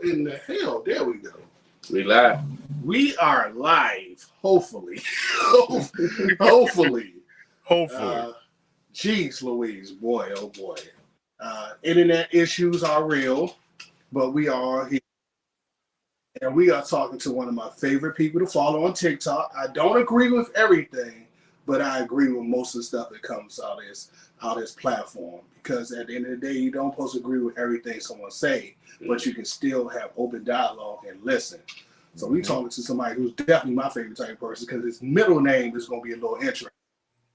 In the hell? There we go. We live. We are live. Hopefully. Hopefully. Hopefully. Jeez Louise, boy, oh boy. Internet issues are real, but we are here. And we are talking to one of my favorite people to follow on TikTok. I don't agree with everything, but I agree with most of the stuff that comes out of his platform. Because at the end of the day, you don't supposed to agree with everything someone say, but you can still have open dialogue and listen. So we talking to somebody who's definitely my favorite type of person because his middle name is going to be a little interesting.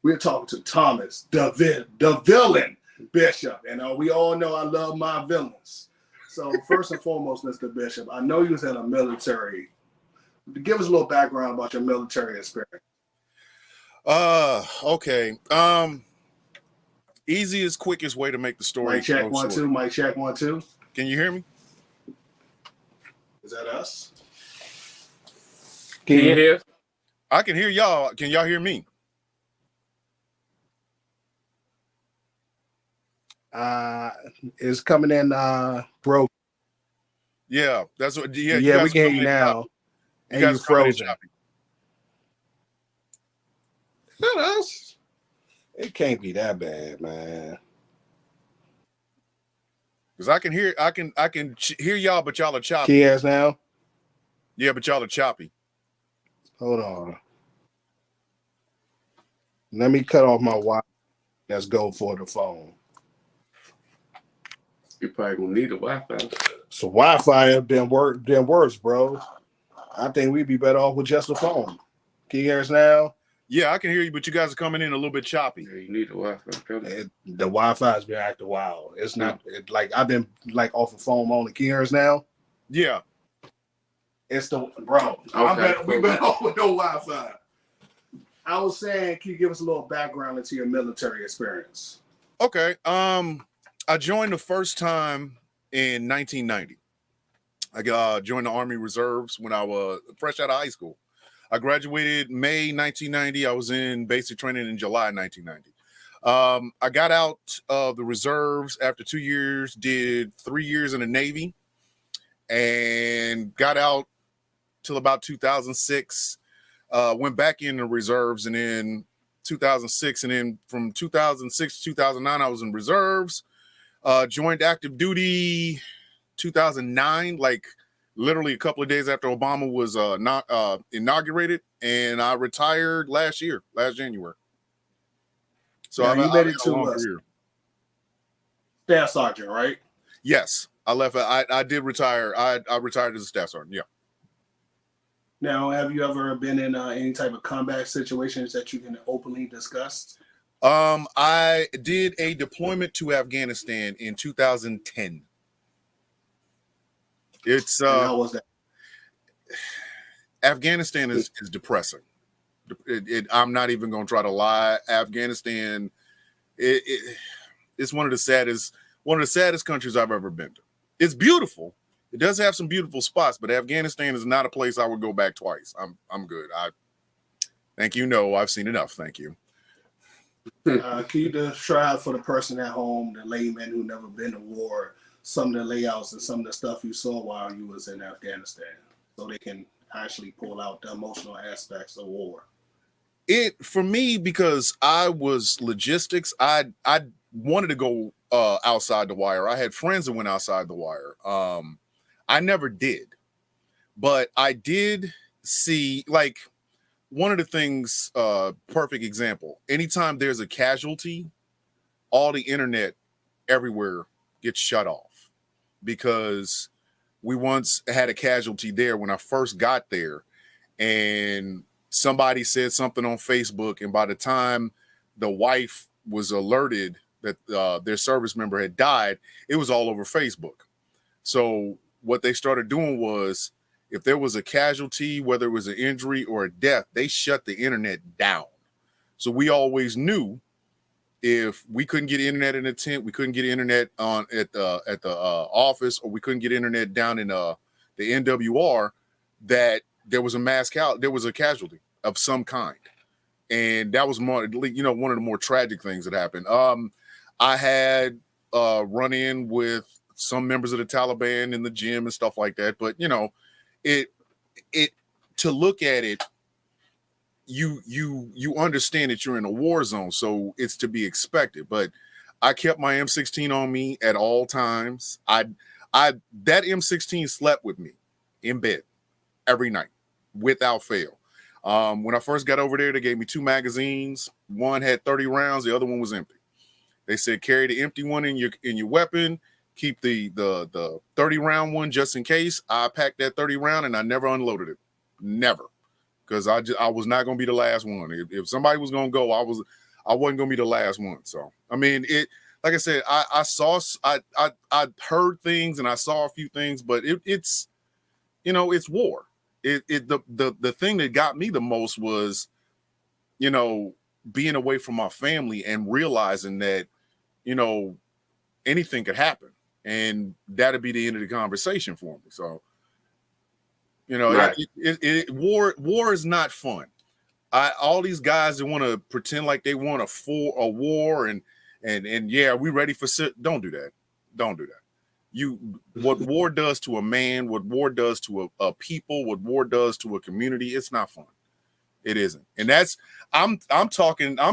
We're talking to Thomas, the villain Bishop. And we all know I love my villains. So first and foremost, Mr. Bishop, I know you was in a military. Give us a little background about your military experience. Okay. Easiest, quickest way to make the story. Mic check 1 2. Mic check 1 2. Can you hear me? Is that us? Can you hear? I can hear y'all. Can y'all hear me? It's coming in broke. Yeah, that's what. Yeah, we can hear you now. And you frozen. Is that us? It can't be that bad, man. Because I can hear y'all, but y'all are choppy. Can you hear us now? Yeah, but y'all are choppy. Hold on. Let me cut off my Wi-Fi. Let's go for the phone. You probably gonna need a Wi-Fi. So Wi-Fi have been worse, bro. I think we'd be better off with just the phone. Can you hear us now? Yeah, I can hear you, but you guys are coming in a little bit choppy. Yeah, you need a Wi-Fi. The Wi-Fi has been acting wild. It's not like I've been like off of phone only. Can you hear us now? Yeah. It's the bro. Okay, We've been off with no Wi-Fi. I was saying, can you give us a little background into your military experience? Okay. I joined the first time in 1990. I joined the Army Reserves when I was fresh out of high school. I graduated May 1990. I was in basic training in July 1990. I got out of the reserves after 2 years, did 3 years in the Navy, and got out till about 2006. Went back in the reserves, and in 2006, and then from 2006 to 2009, I was in reserves. Joined active duty 2009, like literally a couple of days after Obama was inaugurated, and I retired last January. So now, you made it to to staff sergeant, right? Yes, I left. I did retire. I retired as a staff sergeant. Yeah. Now, have you ever been in any type of combat situations that you can openly discuss? I did a deployment to Afghanistan in 2010. It's how was that? Afghanistan is depressing. I'm not even going to try to lie. Afghanistan, it's one of the saddest countries I've ever been to. It's beautiful. It does have some beautiful spots, but Afghanistan is not a place I would go back twice. I'm good. Thank you. No, I've seen enough. Thank you. Can you describe for the person at home, the layman who never been to war, some of the layouts and some of the stuff you saw while you was in Afghanistan, so they can actually pull out the emotional aspects of war? For me, because I was logistics, I wanted to go outside the wire. I had friends that went outside the wire. I never did, but I did see, like, one of the things, perfect example, anytime there's a casualty, all the internet everywhere gets shut off, because we once had a casualty there when I first got there, and somebody said something on Facebook, and by the time the wife was alerted that their service member had died, it was all over Facebook. So what they started doing was, if there was a casualty, whether it was an injury or a death, they shut the internet down. So we always knew if we couldn't get internet in the tent, we couldn't get internet at the office, or we couldn't get internet down in the NWR, that there was a casualty of some kind. And that was more, one of the more tragic things that happened. I had run in with some members of the Taliban in the gym and stuff like that. But it to look at it, you understand that you're in a war zone, so it's to be expected. But I kept my M16 on me at all times. That M16 slept with me in bed every night without fail. When I first got over there, they gave me 2 magazines. One had 30 rounds, the other one was empty. They said carry the empty one in your weapon, keep the 30 round one just in case. I packed that 30 round and I never unloaded it. Never. Because I was not going to be the last one. If somebody was going to go, I wasn't going to be the last one. So I mean, like I said, I heard things and I saw a few things, but it's it's war. The thing that got me the most was, being away from my family and realizing that, anything could happen, and that'd be the end of the conversation for me. So, Right. war is not fun. All these guys that want to pretend like they want a war and yeah, we ready for don't do that. Don't do that. What war does to a man, what war does to a people, what war does to a community, it's not fun. It isn't. And that's I'm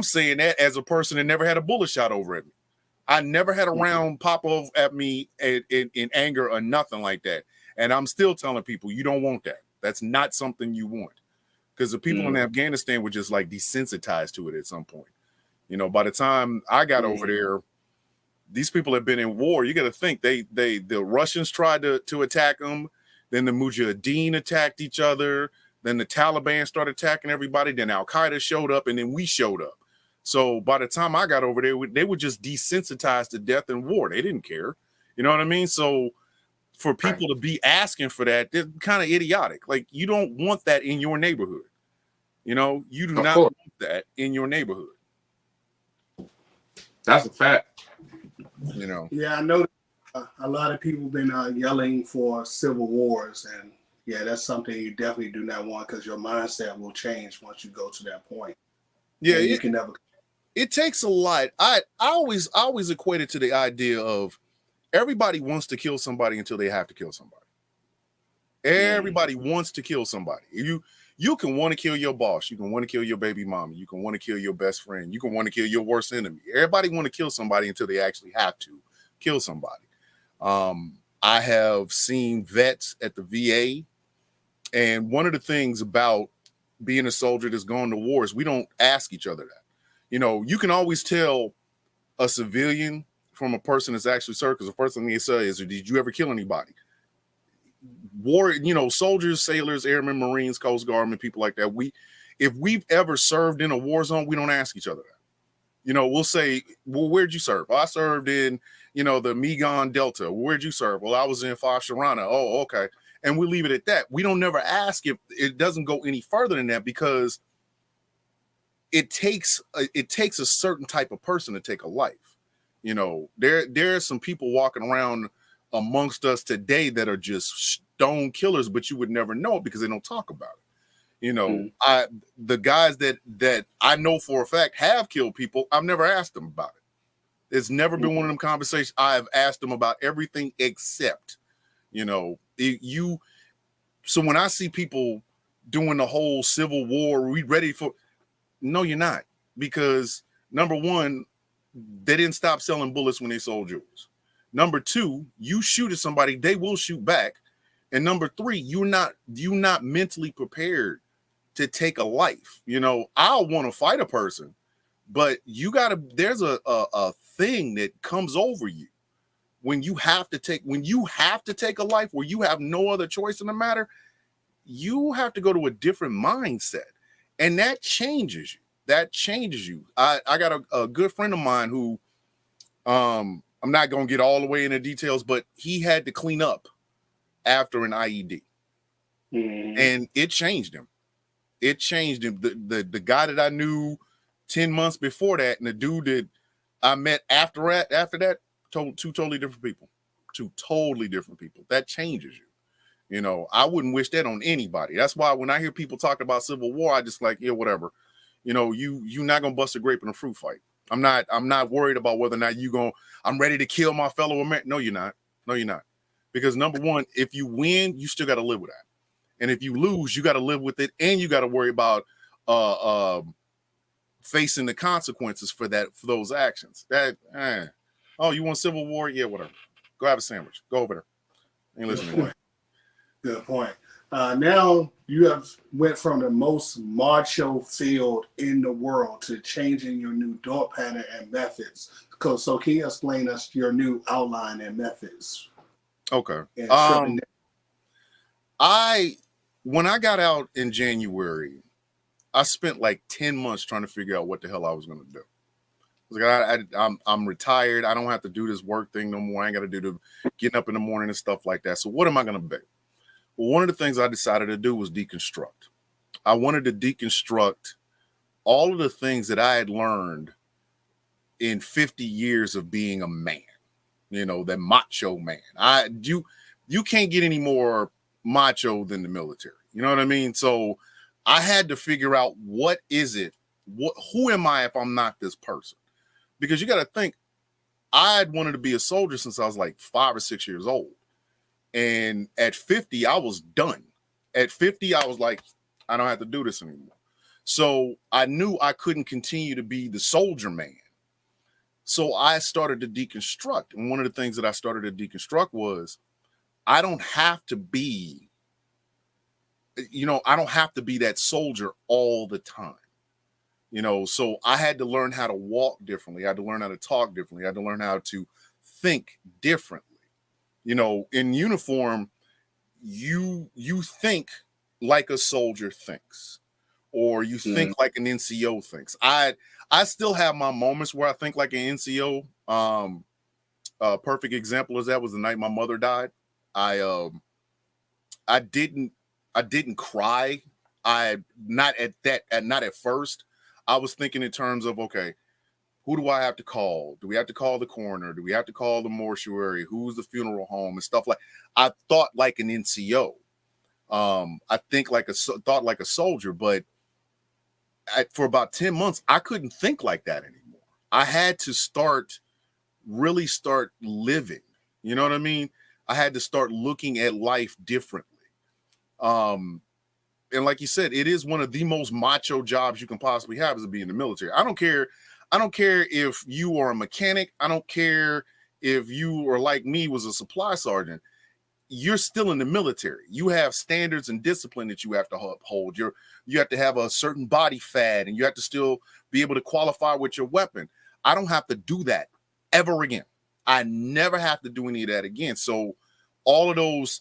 saying that as a person that never had a bullet shot over at me. I never had a round pop off at me in anger or nothing like that. And I'm still telling people, you don't want that. That's not something you want. Because the people in Afghanistan were just like desensitized to it at some point. By the time I got over there, these people have been in war. You got to think the Russians tried to attack them. Then the Mujahideen attacked each other. Then the Taliban started attacking everybody. Then Al-Qaeda showed up, and then we showed up. So by the time I got over there, they were just desensitized to death and war. They didn't care. You know what I mean? So for people to be asking for that, they're kind of idiotic. Like, you don't want that in your neighborhood. You do not want that in your neighborhood. That's a fact. Yeah, I know a lot of people been yelling for civil wars, and yeah, that's something you definitely do not want, because your mindset will change once you go to that point. Yeah, you can never. It takes a lot. I always equate it to the idea of everybody wants to kill somebody until they have to kill somebody. Everybody wants to kill somebody. You can want to kill your boss. You can want to kill your baby mama. You can want to kill your best friend. You can want to kill your worst enemy. Everybody want to kill somebody until they actually have to kill somebody. I have seen vets at the VA, and one of the things about being a soldier that's gone to war is we don't ask each other that. You can always tell a civilian from a person that's actually served, because the first thing they say is, did you ever kill anybody? War, soldiers, sailors, airmen, Marines, Coast Guardmen, people like that. If we've ever served in a war zone, we don't ask each other that. We'll say, well, where'd you serve? Well, I served in, the Megon Delta. Where'd you serve? Well, I was in Fox Sharana. Oh, okay. And we leave it at that. We don't never ask if it doesn't go any further than that, because it takes a certain type of person to take a life. There are some people walking around amongst us today that are just stone killers, but you would never know it because they don't talk about it. The guys that I know for a fact have killed people, I've never asked them about it. It's never been one of them conversations. I've asked them about everything except, so when I see people doing the whole civil war, we ready for, no, you're not, because number one, they didn't stop selling bullets when they sold yours. Number two, you shoot at somebody, they will shoot back. And number three, you're not mentally prepared to take a life. I'll want to fight a person, but there's a thing that comes over you when you have to take a life where you have no other choice in the matter. You have to go to a different mindset, and that changes you. I got a good friend of mine who, I'm not going to get all the way into details, but he had to clean up after an IED, and it changed him. The guy that I knew 10 months before that, and the dude that I met after that, two totally different people. That changes you. I wouldn't wish that on anybody. That's why when I hear people talk about civil war, I just like, yeah, whatever. You're not gonna bust a grape in a fruit fight. I'm not worried about whether or not I'm ready to kill my fellow American. No, you're not. No, you're not. Because number one, if you win, you still got to live with that. And if you lose, you got to live with it, and you got to worry about facing the consequences for those actions. Oh, you want civil war? Yeah, whatever. Go have a sandwich. Go over there. Ain't listening to that. Good point. Now you have went from the most macho field in the world to changing your new thought pattern and methods. So can you explain us your new outline and methods? Okay. And when I got out in January, I spent like 10 months trying to figure out what the hell I was going to do. Like I'm retired. I don't have to do this work thing no more. I ain't got to do the getting up in the morning and stuff like that. So what am I going to be? Well, one of the things I decided to do was deconstruct. I wanted to deconstruct all of the things that I had learned in 50 years of being a man, that macho man. You can't get any more macho than the military. You know what I mean? So I had to figure out who am I if I'm not this person? Because you got to think, I'd wanted to be a soldier since I was like 5 or 6 years old. And at 50, I was done. At 50, I was like, I don't have to do this anymore. So I knew I couldn't continue to be the soldier man. So I started to deconstruct. And one of the things that I started to deconstruct was I don't have to be that soldier all the time. So I had to learn how to walk differently. I had to learn how to talk differently. I had to learn how to think differently. In uniform, you think like a soldier thinks, or you think like an NCO thinks. I still have my moments where I think like an NCO. A perfect example is that was the night my mother died. I didn't cry. Not at first. I was thinking in terms of, okay, who do I have to call? Do we have to call the coroner? Do we have to call the mortuary? Who's the funeral home and stuff like? I thought like an NCO. I thought like a soldier, but for about 10 months, I couldn't think like that anymore. I had to really start living. You know what I mean? I had to start looking at life differently. And like you said, it is one of the most macho jobs you can possibly have is to be in the military. I don't care if you are a mechanic. I don't care if you are like me, was a supply sergeant. You're still in the military. You have standards and discipline that you have to uphold. You have to have a certain body fat, and you have to still be able to qualify with your weapon. I don't have to do that ever again. I never have to do any of that again. So all of those,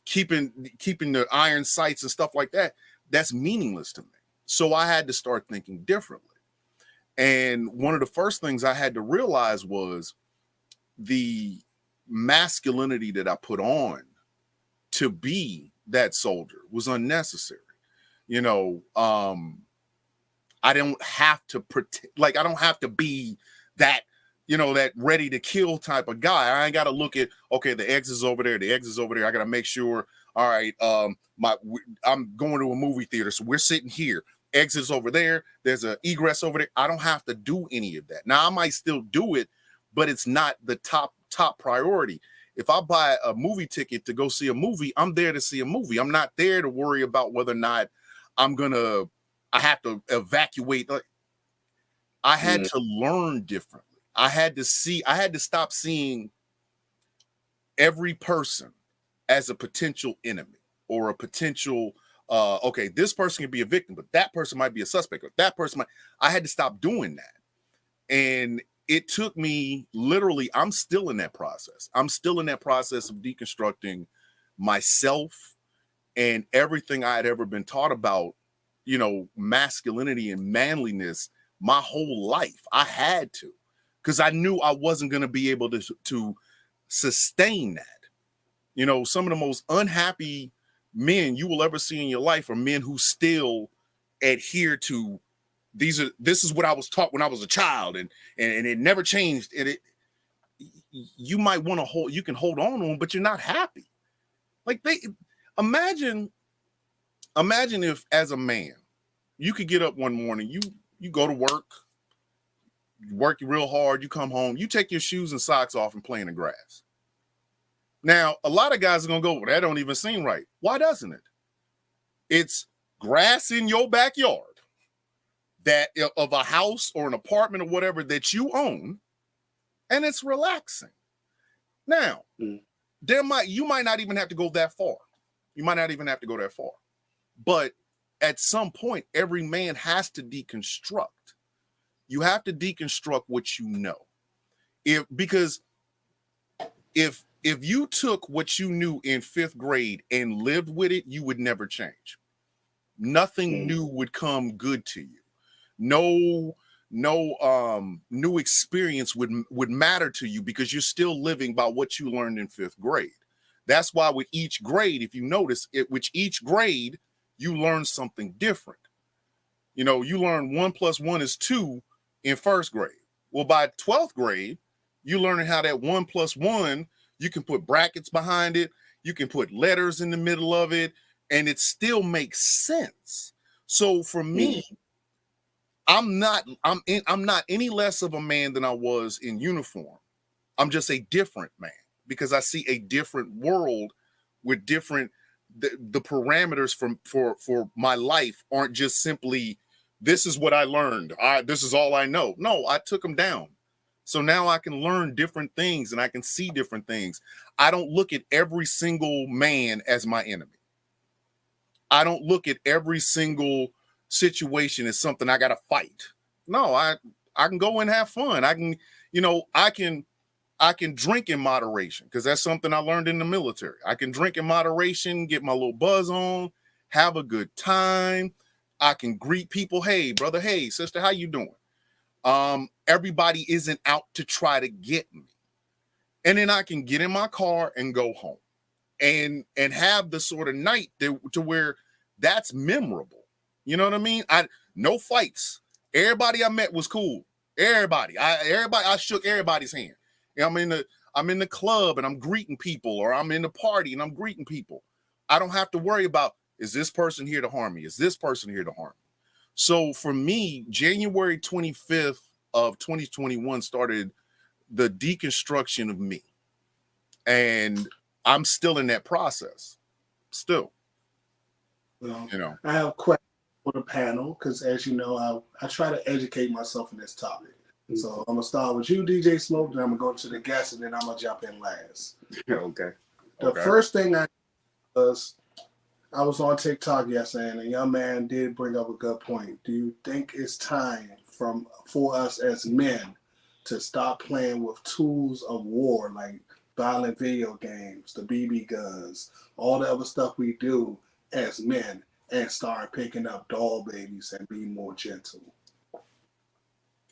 keeping the iron sights and stuff like that, that's meaningless to me. So I had to start thinking differently. And one of the first things I had to realize was the masculinity that I put on to be that soldier was unnecessary. I don't have to I don't have to be that, that ready to kill type of guy. I ain't got to look at, okay, the exit is over there. The exit is over there. I got to make sure, all right, I'm going to a movie theater. So we're sitting here. Exits over there. There's an egress over there. I don't have to do any of that. Now I might still do it, but it's not the top priority. If I buy a movie ticket to go see a movie, I'm there to see a movie. I'm not there to worry about whether or not I have to evacuate. I had to learn differently. I had to stop seeing every person as a potential enemy or a potential okay, this person can be a victim, but that person might be a suspect, or that person might. I had to stop doing that. And it took me literally, I'm still in that process. I'm still in that process of deconstructing myself and everything I had ever been taught about, masculinity and manliness my whole life. I had to, because I knew I wasn't going to be able to sustain that. Some of the most unhappy men you will ever see in your life are men who still adhere to this is what I was taught when I was a child, and it never changed. And you might want to you can hold on to them, but you're not happy. Like imagine if as a man, you could get up one morning, you go to work, you work real hard, you come home, you take your shoes and socks off and play in the grass. Now, a lot of guys are gonna go, well, that don't even seem right. Why doesn't it? It's grass in your backyard that of a house or an apartment or whatever that you own, and it's relaxing. Now, you might not even have to go that far. You might not even have to go that far. But at some point, every man has to deconstruct. You have to deconstruct what you know. Because if you took what you knew in 5th grade and lived with it, you would never change. Nothing new would come good to you. No new experience would matter to you because you're still living by what you learned in 5th grade. That's why with each grade, if you notice it, with each grade, you learn something different. You know, you learn 1 + 1 is 2 in 1st grade. Well, by 12th grade, you're learning how that 1 + 1, you can put brackets behind it, you can put letters in the middle of it, and it still makes sense. So for me, I'm not any less of a man than I was in uniform. I'm just a different man because I see a different world with different the parameters for my life aren't just simply this is what I learned. This is all I know. No, I took them down. So now I can learn different things and I can see different things. I don't look at every single man as my enemy. I don't look at every single situation as something I got to fight. No, I can go and have fun. I can drink in moderation because that's something I learned in the military. I can drink in moderation, get my little buzz on, have a good time. I can greet people. Hey, brother. Hey, sister, how you doing? Everybody isn't out to try to get me. And then I can get in my car and go home and have the sort of night to where that's memorable. You know what I mean? No fights. Everybody I met was cool. Everybody. I shook everybody's hand. I'm in the club and I'm greeting people, or I'm in the party and I'm greeting people. I don't have to worry about, is this person here to harm me? Is this person here to harm me? So for me, January 25th of 2021 started the deconstruction of me. And I'm still in that process. Still. Well, you know. I have questions for the panel because, as you know, I try to educate myself in this topic. So I'm gonna start with you, DJ Smoke, then I'm gonna go to the guests, and then I'm gonna jump in last. Okay. The first thing I was on TikTok yesterday, and a young man did bring up a good point. Do you think it's time for us as men to stop playing with tools of war like violent video games, the BB guns, all the other stuff we do as men, and start picking up doll babies and be more gentle?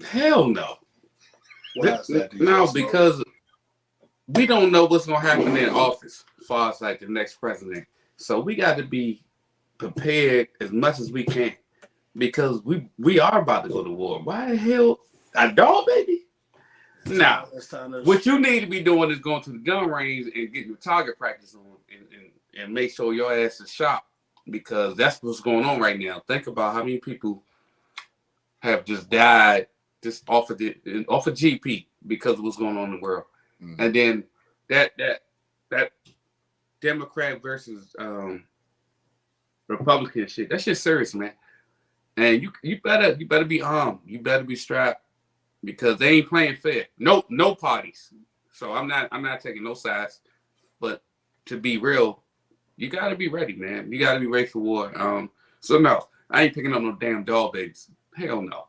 Hell no. No, because we don't know what's gonna happen in office as far as like the next president. So we got to be prepared as much as we can because we are about to go to war. Why the hell a doll baby? Now, what you need to be doing is going to the gun range and getting your target practice on and make sure your ass is sharp because that's what's going on right now. Think about how many people have just died just off of GP because of what's going on in the world. Mm-hmm. And then that Democrat versus Republican shit, that shit's serious, man. And you better be armed. You better be strapped because they ain't playing fair. No parties. So I'm not taking no sides. But to be real, you gotta be ready, man. You gotta be ready for war. So no, I ain't picking up no damn doll babies. Hell no.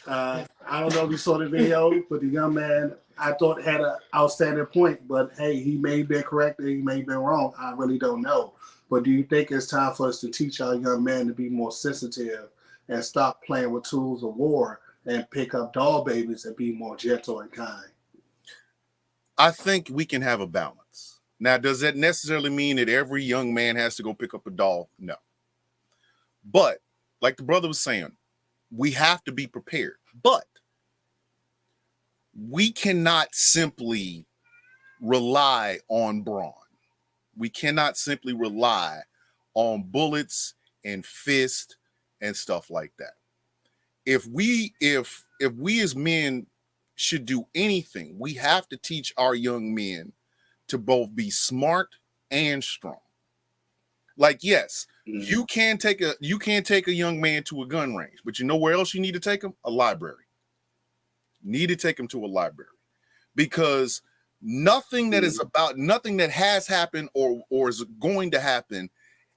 I don't know if you saw the video, but the young man I thought had an outstanding point. But hey, he may be correct, he may be wrong. I really don't know. But do you think it's time for us to teach our young men to be more sensitive and stop playing with tools of war and pick up doll babies and be more gentle and kind? I think we can have a balance. Now, does that necessarily mean that every young man has to go pick up a doll? No. But like the brother was saying, we have to be prepared. But we cannot simply rely on brawn. We cannot simply rely on bullets and fists and stuff like that. If we as men should do anything, we have to teach our young men to both be smart and strong. Like, yes, you can take a young man to a gun range, but you know where else you need to take him? A library. Need to take him to a library, because nothing that has happened or is going to happen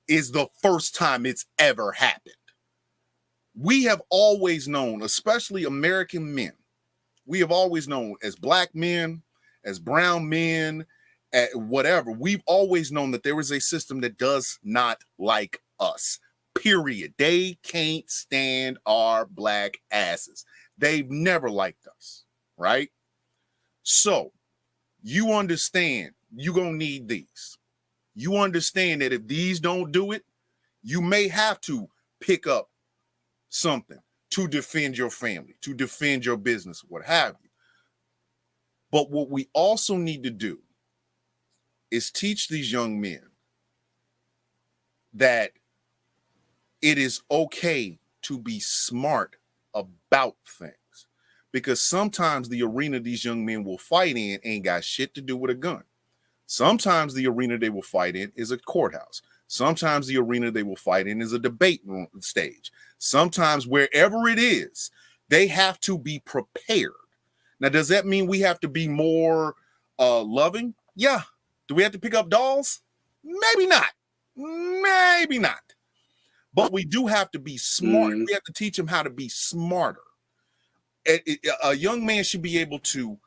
is the first time it's ever happened. We have always known, especially American men, we have always known, as black men, as brown men, whatever, we've always known that there is a system that does not like us, period. They can't stand our black asses. They've never liked us, right? So you understand you're going to need these. You understand that if these don't do it, you may have to pick up something to defend your family, to defend your business, what have you. But what we also need to do is teach these young men that it is okay to be smart about things, because sometimes the arena these young men will fight in ain't got shit to do with a gun. Sometimes the arena they will fight in is a courthouse. Sometimes the arena they will fight in is a debate room stage. Sometimes wherever it is, they have to be prepared. Now, does that mean we have to be more loving? Yeah. Do we have to pick up dolls? Maybe not. Maybe not. But we do have to be smart. We have to teach them how to be smarter. A young man should be able to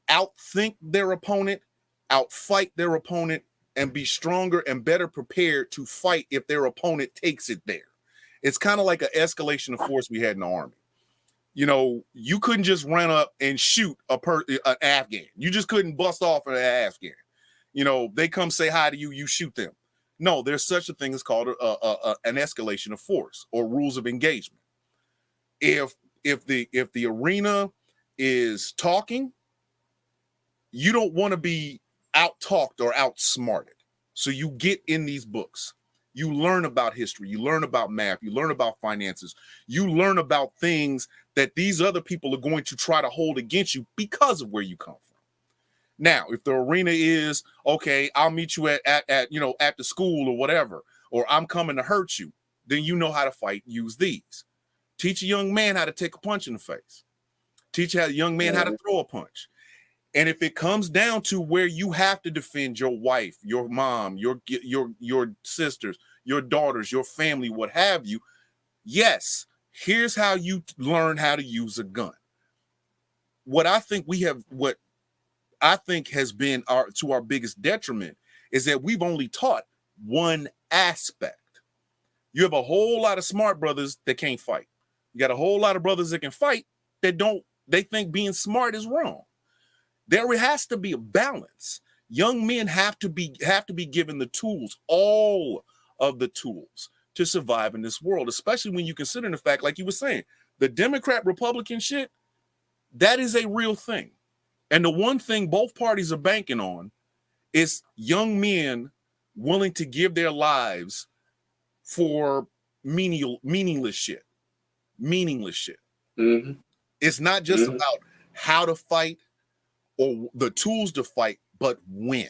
outthink their opponent, outfight their opponent, and be stronger and better prepared to fight if their opponent takes it there. It's kind of like an escalation of force we had in the Army. You know, you couldn't just run up and shoot an Afghan. You just couldn't bust off an Afghan. You know, they come say hi to you, you shoot them. No, there's such a thing as called an escalation of force, or rules of engagement. If the arena is talking, you don't want to be out-talked or outsmarted. So you get in these books. You learn about history. You learn about math. You learn about finances. You learn about things that these other people are going to try to hold against you because of where you come from. Now, if the arena is, okay, I'll meet you at the school or whatever, or I'm coming to hurt you, then you know how to fight. Use these. Teach a young man how to take a punch in the face. Teach a young man how to throw a punch. And if it comes down to where you have to defend your wife, your mom, your sisters, your daughters, your family, what have you, yes, here's how you learn how to use a gun. What I think has been our biggest detriment is that we've only taught one aspect. You have a whole lot of smart brothers that can't fight. You got a whole lot of brothers that can fight they think being smart is wrong. There has to be a balance. Young men have to be given the tools, all of the tools, to survive in this world, especially when you consider the fact, like you were saying, the Democrat-Republican shit, that is a real thing. And the one thing both parties are banking on is young men willing to give their lives for meaningless shit. Meaningless shit. Mm-hmm. It's not just about how to fight or the tools to fight, but when.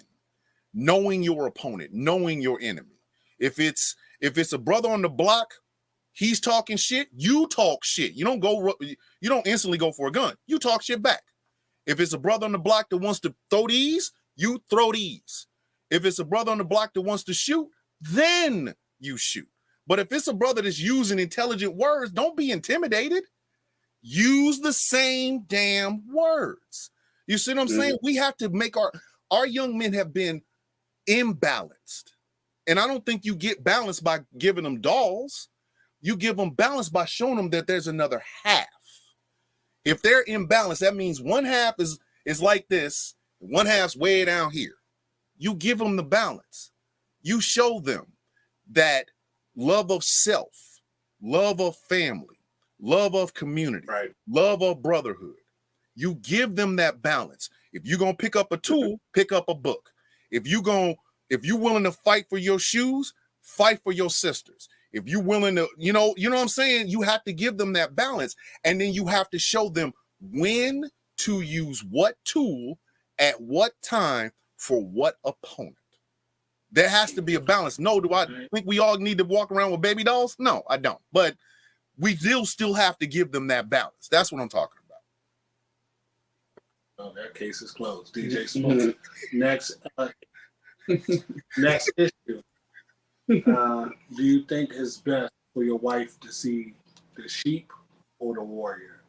Knowing your opponent, knowing your enemy. If it's a brother on the block, he's talking shit, you talk shit. You don't instantly go for a gun. You talk shit back. If it's a brother on the block that wants to throw these, you throw these. If it's a brother on the block that wants to shoot, then you shoot. But if it's a brother that's using intelligent words, don't be intimidated. Use the same damn words. You see what I'm saying? We have to make our young men have been imbalanced. And I don't think you get balance by giving them dolls. You give them balance by showing them that there's another half. If they're imbalanced, that means one half is like this, one half's way down here. You give them the balance. You show them that love of self, love of family, love of community, right, love of brotherhood. You give them that balance. If you're going to pick up a tool, pick up a book. If you're willing to fight for your shoes, fight for your sisters. If you're willing to, you know what I'm saying? You have to give them that balance. And then you have to show them when to use what tool at what time for what opponent. There has to be a balance. No, do I think we all need to walk around with baby dolls? No, I don't. But we still have to give them that balance. That's what I'm talking about. Oh, that case is closed. DJ Smoke. Next issue. Do you think it's best for your wife to see the sheep or the warrior?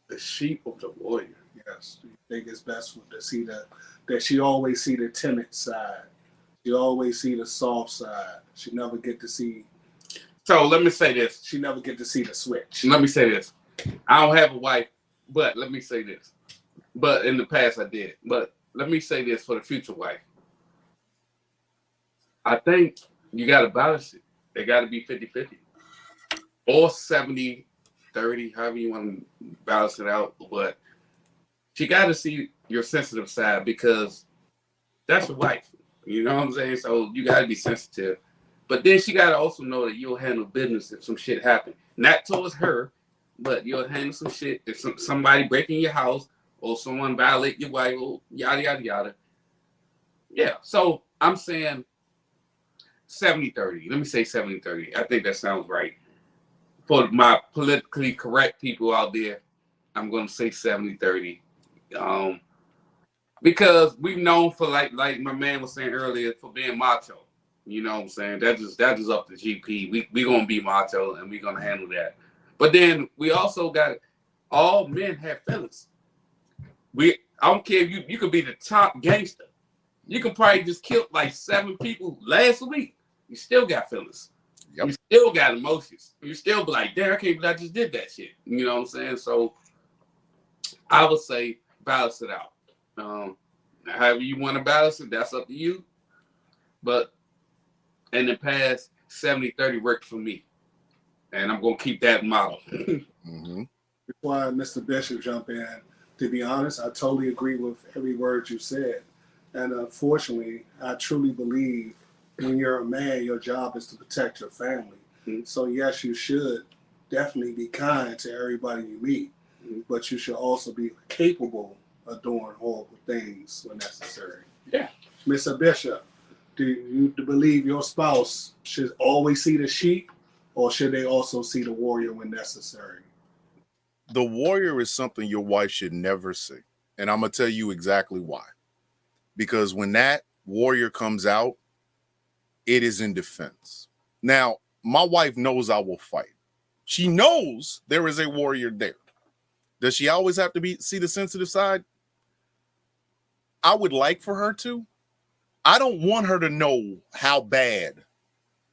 The sheep or the warrior? Yes. Do you think it's best to see that she always see the timid side? She always see the soft side. She never get to see. So let me say this. She never get to see the switch. Let me say this. I don't have a wife, but let me say this. But in the past I did. But let me say this for the future wife. I think you got to balance it. They got to be 50-50 or 70-30, however you want to balance it out. But she got to see your sensitive side because that's your wife. You know what I'm saying? So you got to be sensitive. But then she got to also know that you'll handle business if some shit happens. Not towards her, but you'll handle some shit if somebody breaking your house or someone violate your wife, or yada, yada, yada. Yeah, so I'm saying 70-30. Let me say 70-30. I think that sounds right. For my politically correct people out there, I'm going to say 70-30. Because we've known for like my man was saying earlier, for being macho. You know what I'm saying? That's just up to GP. We gonna be macho and we gonna handle that. But then we also got all men have feelings. I don't care if you could be the top gangster. You could probably just kill like 7 people last week. You still got feelings. Yep. You still got emotions. You still be like, damn, I can't believe I just did that shit. You know what I'm saying? So I would say balance it out. However you want to balance it, that's up to you. But in the past, 70-30 worked for me. And I'm going to keep that model. Mm-hmm. Before Mr. Bishop jump in, to be honest, I totally agree with every word you said. And unfortunately, I truly believe when you're a man, your job is to protect your family. Mm-hmm. So yes, you should definitely be kind to everybody you meet, but you should also be capable of doing horrible things when necessary. Yeah. Mr. Bishop, do you believe your spouse should always see the sheep, or should they also see the warrior when necessary? The warrior is something your wife should never see. And I'm going to tell you exactly why. Because when that warrior comes out, it is in defense. Now, my wife knows I will fight. She knows there is a warrior there. Does she always have to see the sensitive side? I would like for her to. I don't want her to know how bad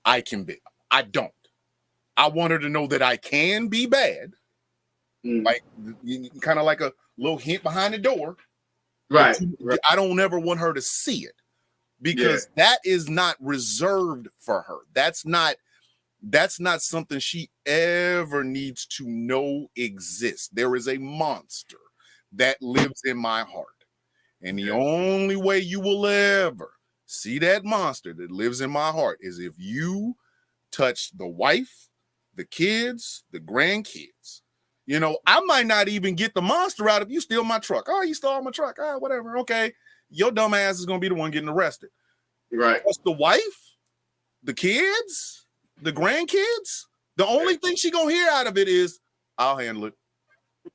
I can be. I don't. I want her to know that I can be bad. Like kind of like a little hint behind the door. Right. I don't ever want her to see it because that is not reserved for her. That's not something she ever needs to know exists. There is a monster that lives in my heart. And the only way you will ever see that monster that lives in my heart is if you touch the wife, the kids, the grandkids. You know, I might not even get the monster out if you steal my truck. Oh, you stole my truck. Oh, whatever. Okay. Your dumb ass is going to be the one getting arrested. Right. That's the wife, the kids, the grandkids. The only thing she going to hear out of it is, I'll handle it.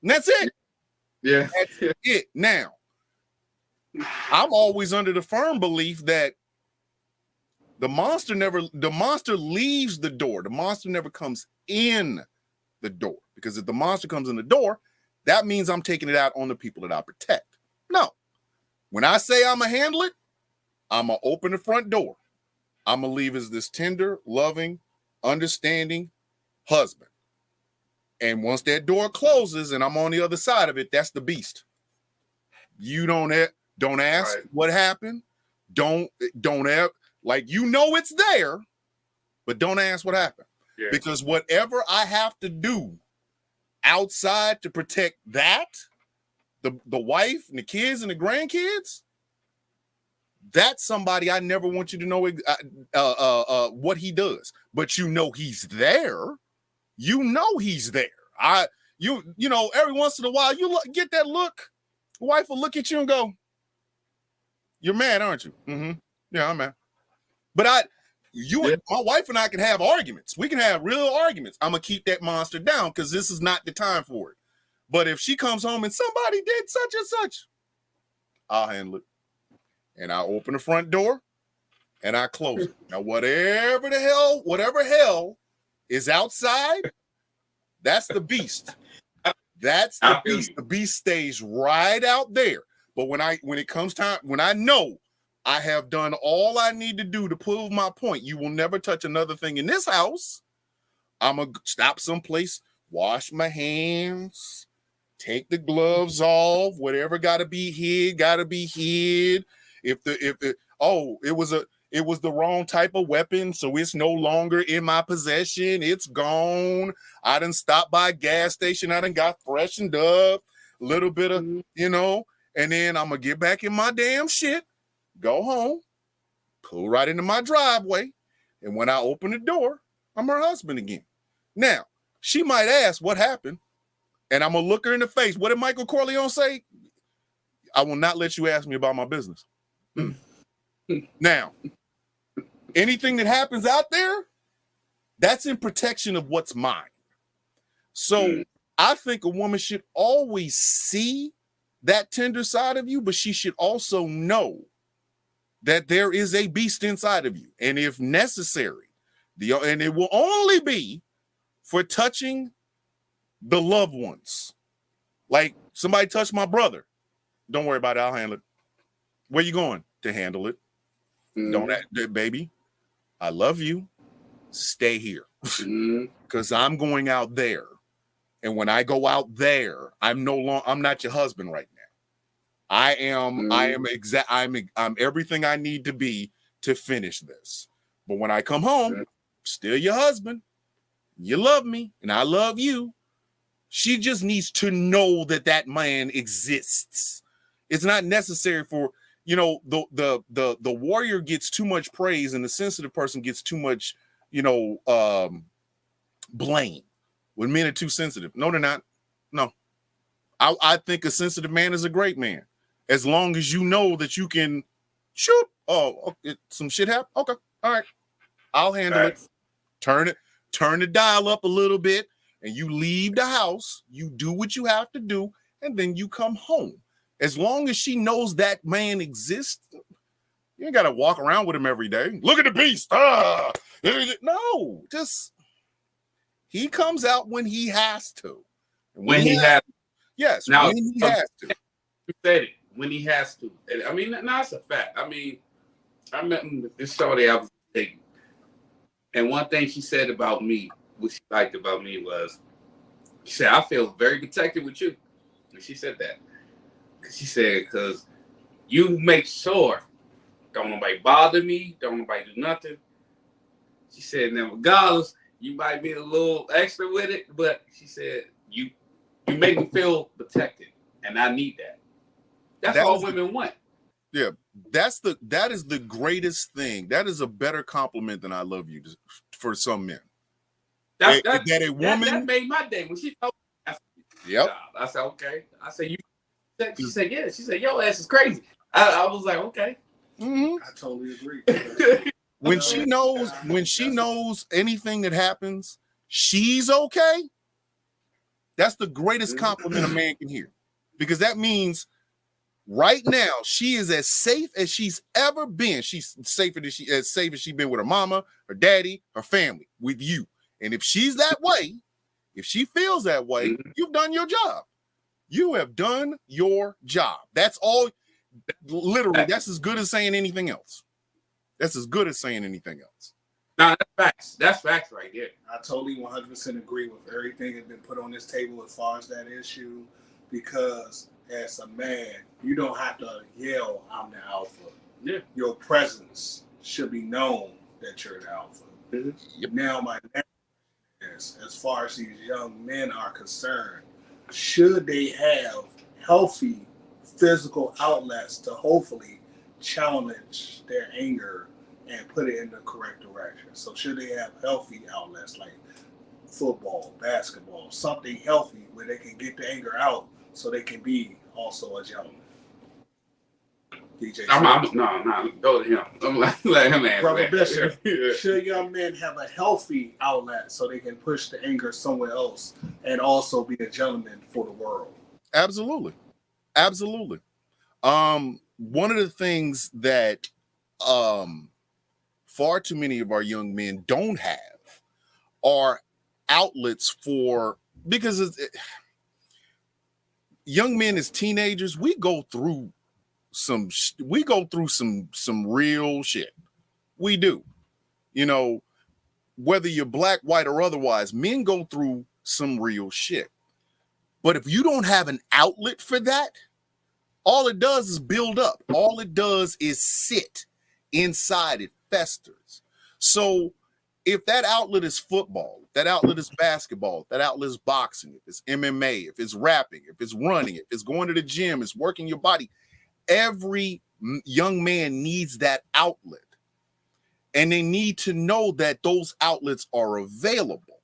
And that's it. Yeah. That's it. Now, I'm always under the firm belief that the monster leaves the door. The monster never comes in the door. Because if the monster comes in the door, that means I'm taking it out on the people that I protect. No. When I say I'm going to handle it, I'm going to open the front door. I'm going to leave as this tender, loving, understanding husband. And once that door closes and I'm on the other side of it, that's the beast. You don't ask what happened. Don't ever, like, you know it's there, but don't ask what happened. Yeah. Because whatever I have to do outside to protect that, the wife and the kids and the grandkids, that's somebody I never want you to know what he does. But you know he's there. You know he's there. you know, every once in a while, you get that look. Wife will look at you and go, "You're mad, aren't you?" Mm-hmm. Yeah, I'm mad. But my wife and I can have arguments. We can have real arguments. I'm gonna keep that monster down because this is not the time for it. But if she comes home and somebody did such and such, I'll handle it. And I open the front door and I close it. Now, whatever hell is outside, that's the beast. That's the beast. The beast stays right out there. But when it comes time, when I know I have done all I need to do to prove my point, you will never touch another thing in this house. I'm going to stop someplace, wash my hands, take the gloves off, whatever got to be hid. It was the wrong type of weapon, so it's no longer in my possession. It's gone. I done stopped by a gas station. I done got freshened up, a little bit of, you know, and then I'm going to get back in my damn shit, go home, pull right into my driveway, and when I open the door, I'm her husband again. Now, she might ask what happened, and I'm going to look her in the face. What did Michael Corleone say? I will not let you ask me about my business. Now, anything that happens out there, that's in protection of what's mine. So I think a woman should always see that tender side of you, but she should also know that there is a beast inside of you. And if necessary, and it will only be for touching the loved ones. Like somebody touched my brother. Don't worry about it. I'll handle it. Where you going? To handle it. Don't, baby. I love you. Stay here. Because I'm going out there. And when I go out there, I'm not your husband right now. I'm everything I need to be to finish this. But when I come home, still your husband. You love me and I love you. She just needs to know that man exists. It's not necessary for, you know, the warrior gets too much praise and the sensitive person gets too much, you know, blame when men are too sensitive. No, they're not. No. I think a sensitive man is a great man. As long as you know that you can shoot. Oh, some shit happened. Okay. All right. I'll handle it. Turn the dial up a little bit and you leave the house. You do what you have to do. And then you come home. As long as she knows that man exists, you ain't got to walk around with him every day. Look at the beast. No, just he comes out when he has to. When he has to. Yes, now, when he has to. You said it. When he has to. I mean, that's a fact. I mean, I met this shorty I was dating. And one thing she said about me, what she liked about me was, she said, I feel very protected with you. And she said that. She said, because you make sure don't nobody bother me, don't nobody do nothing. She said, now regardless, you might be a little extra with it, but she said, you make me feel protected. And I need that. That's all women want. Yeah, that is the greatest thing. That is a better compliment than I love you for some men. That made my day when she told me. I said, okay. I said, she said, yeah. She said, your ass is crazy. I was like, okay. I totally agree. When she knows anything that happens, she's okay. That's the greatest compliment a man can hear, because that means right now she is as safe as she's ever been. She's as safe as she's been with her mama, her daddy, her family, with you. And if she's that way, if she feels that way, you've done your job. You have done your job. That's all. Literally, that's as good as saying anything else. That's as good as saying anything else. No, that's facts. That's facts right there. I totally 100% agree with everything that's been put on this table as far as that issue, because as a man, you don't have to yell, I'm the alpha. Yeah. Your presence should be known that you're the alpha. Yep. Now, my next question is, as far as these young men are concerned, should they have healthy physical outlets to hopefully challenge their anger and put it in the correct direction? So should they have healthy outlets like football, basketball, something healthy where they can get the anger out so they can be also a gentleman. DJ, no, go to him. I'm like, let him answer Brother that. Bishop, Yeah. should young men have a healthy outlet so they can push the anger somewhere else and also be a gentleman for the world? Absolutely. Absolutely. One of the things that far too many of our young men don't have are outlets for, because young men as teenagers, we go through some real shit. We do. You know, whether you're black, white, or otherwise, men go through some real shit. But if you don't have an outlet for that, all it does is build up. All it does is sit inside. It festers. So if that outlet is football, if that outlet is basketball, if that outlet is boxing, if it's MMA, if it's rapping, if it's running, if it's going to the gym, it's working your body, every young man needs that outlet. And they need to know that those outlets are available.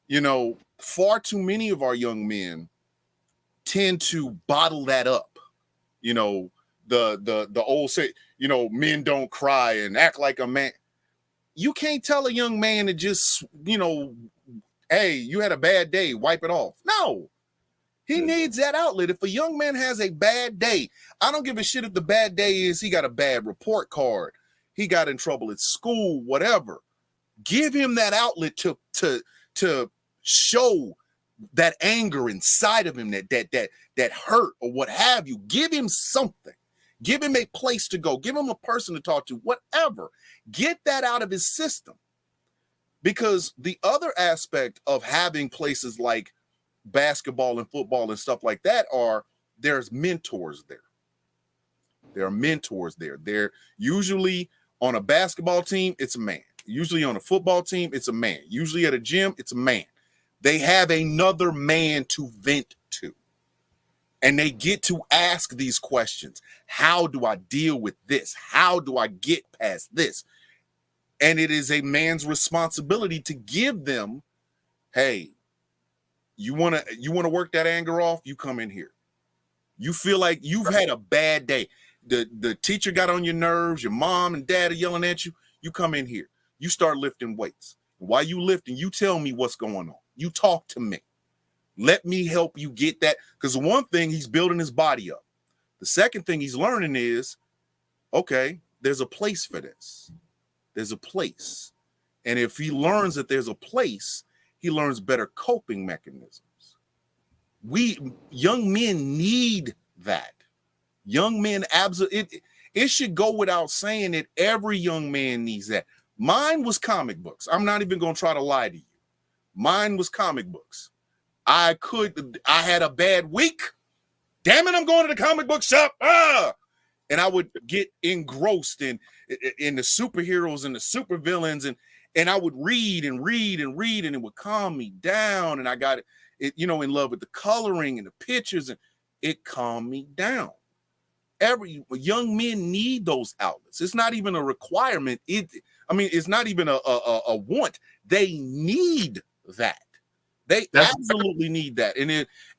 You know, far too many of our young men tend to bottle that up. You know, the old say, you know, men don't cry and act like a man. You can't tell a young man to just, you know, hey, you had a bad day, wipe it off. No, he needs that outlet. If a young man has a bad day, I don't give a shit if the bad day is he got a bad report card, he got in trouble at school, whatever. Give him that outlet to show that anger inside of him, that hurt or what have you. Give him something. Give him a place to go. Give him a person to talk to, whatever. Get that out of his system. Because the other aspect of having places like basketball and football and stuff like that there's mentors there. There are mentors there. They're usually on a basketball team, it's a man. Usually on a football team, it's a man. Usually at a gym, it's a man. They have another man to vent to. And they get to ask these questions. How do I deal with this? How do I get past this? And it is a man's responsibility to give them, hey, you want to work that anger off? You come in here. You feel like you've had a bad day. The teacher got on your nerves. Your mom and dad are yelling at you. You come in here. You start lifting weights. While you lifting, you tell me what's going on. You talk to me. Let me help you get that. Because one thing, he's building his body up. The second thing he's learning is, okay, there's a place for this. There's a place. And if he learns that there's a place, he learns better coping mechanisms. Young men need that. Young men, absolutely. It should go without saying that every young man needs that. Mine was comic books. I'm not even going to try to lie to you. Mine was comic books. I had a bad week. Damn it, I'm going to the comic book shop. And I would get engrossed in the superheroes and the supervillains, and I would read, and it would calm me down. And I got it, you know, in love with the coloring and the pictures, and it calmed me down. Young men need those outlets. It's not even a requirement. It's not even a want. They need that. They absolutely need that. And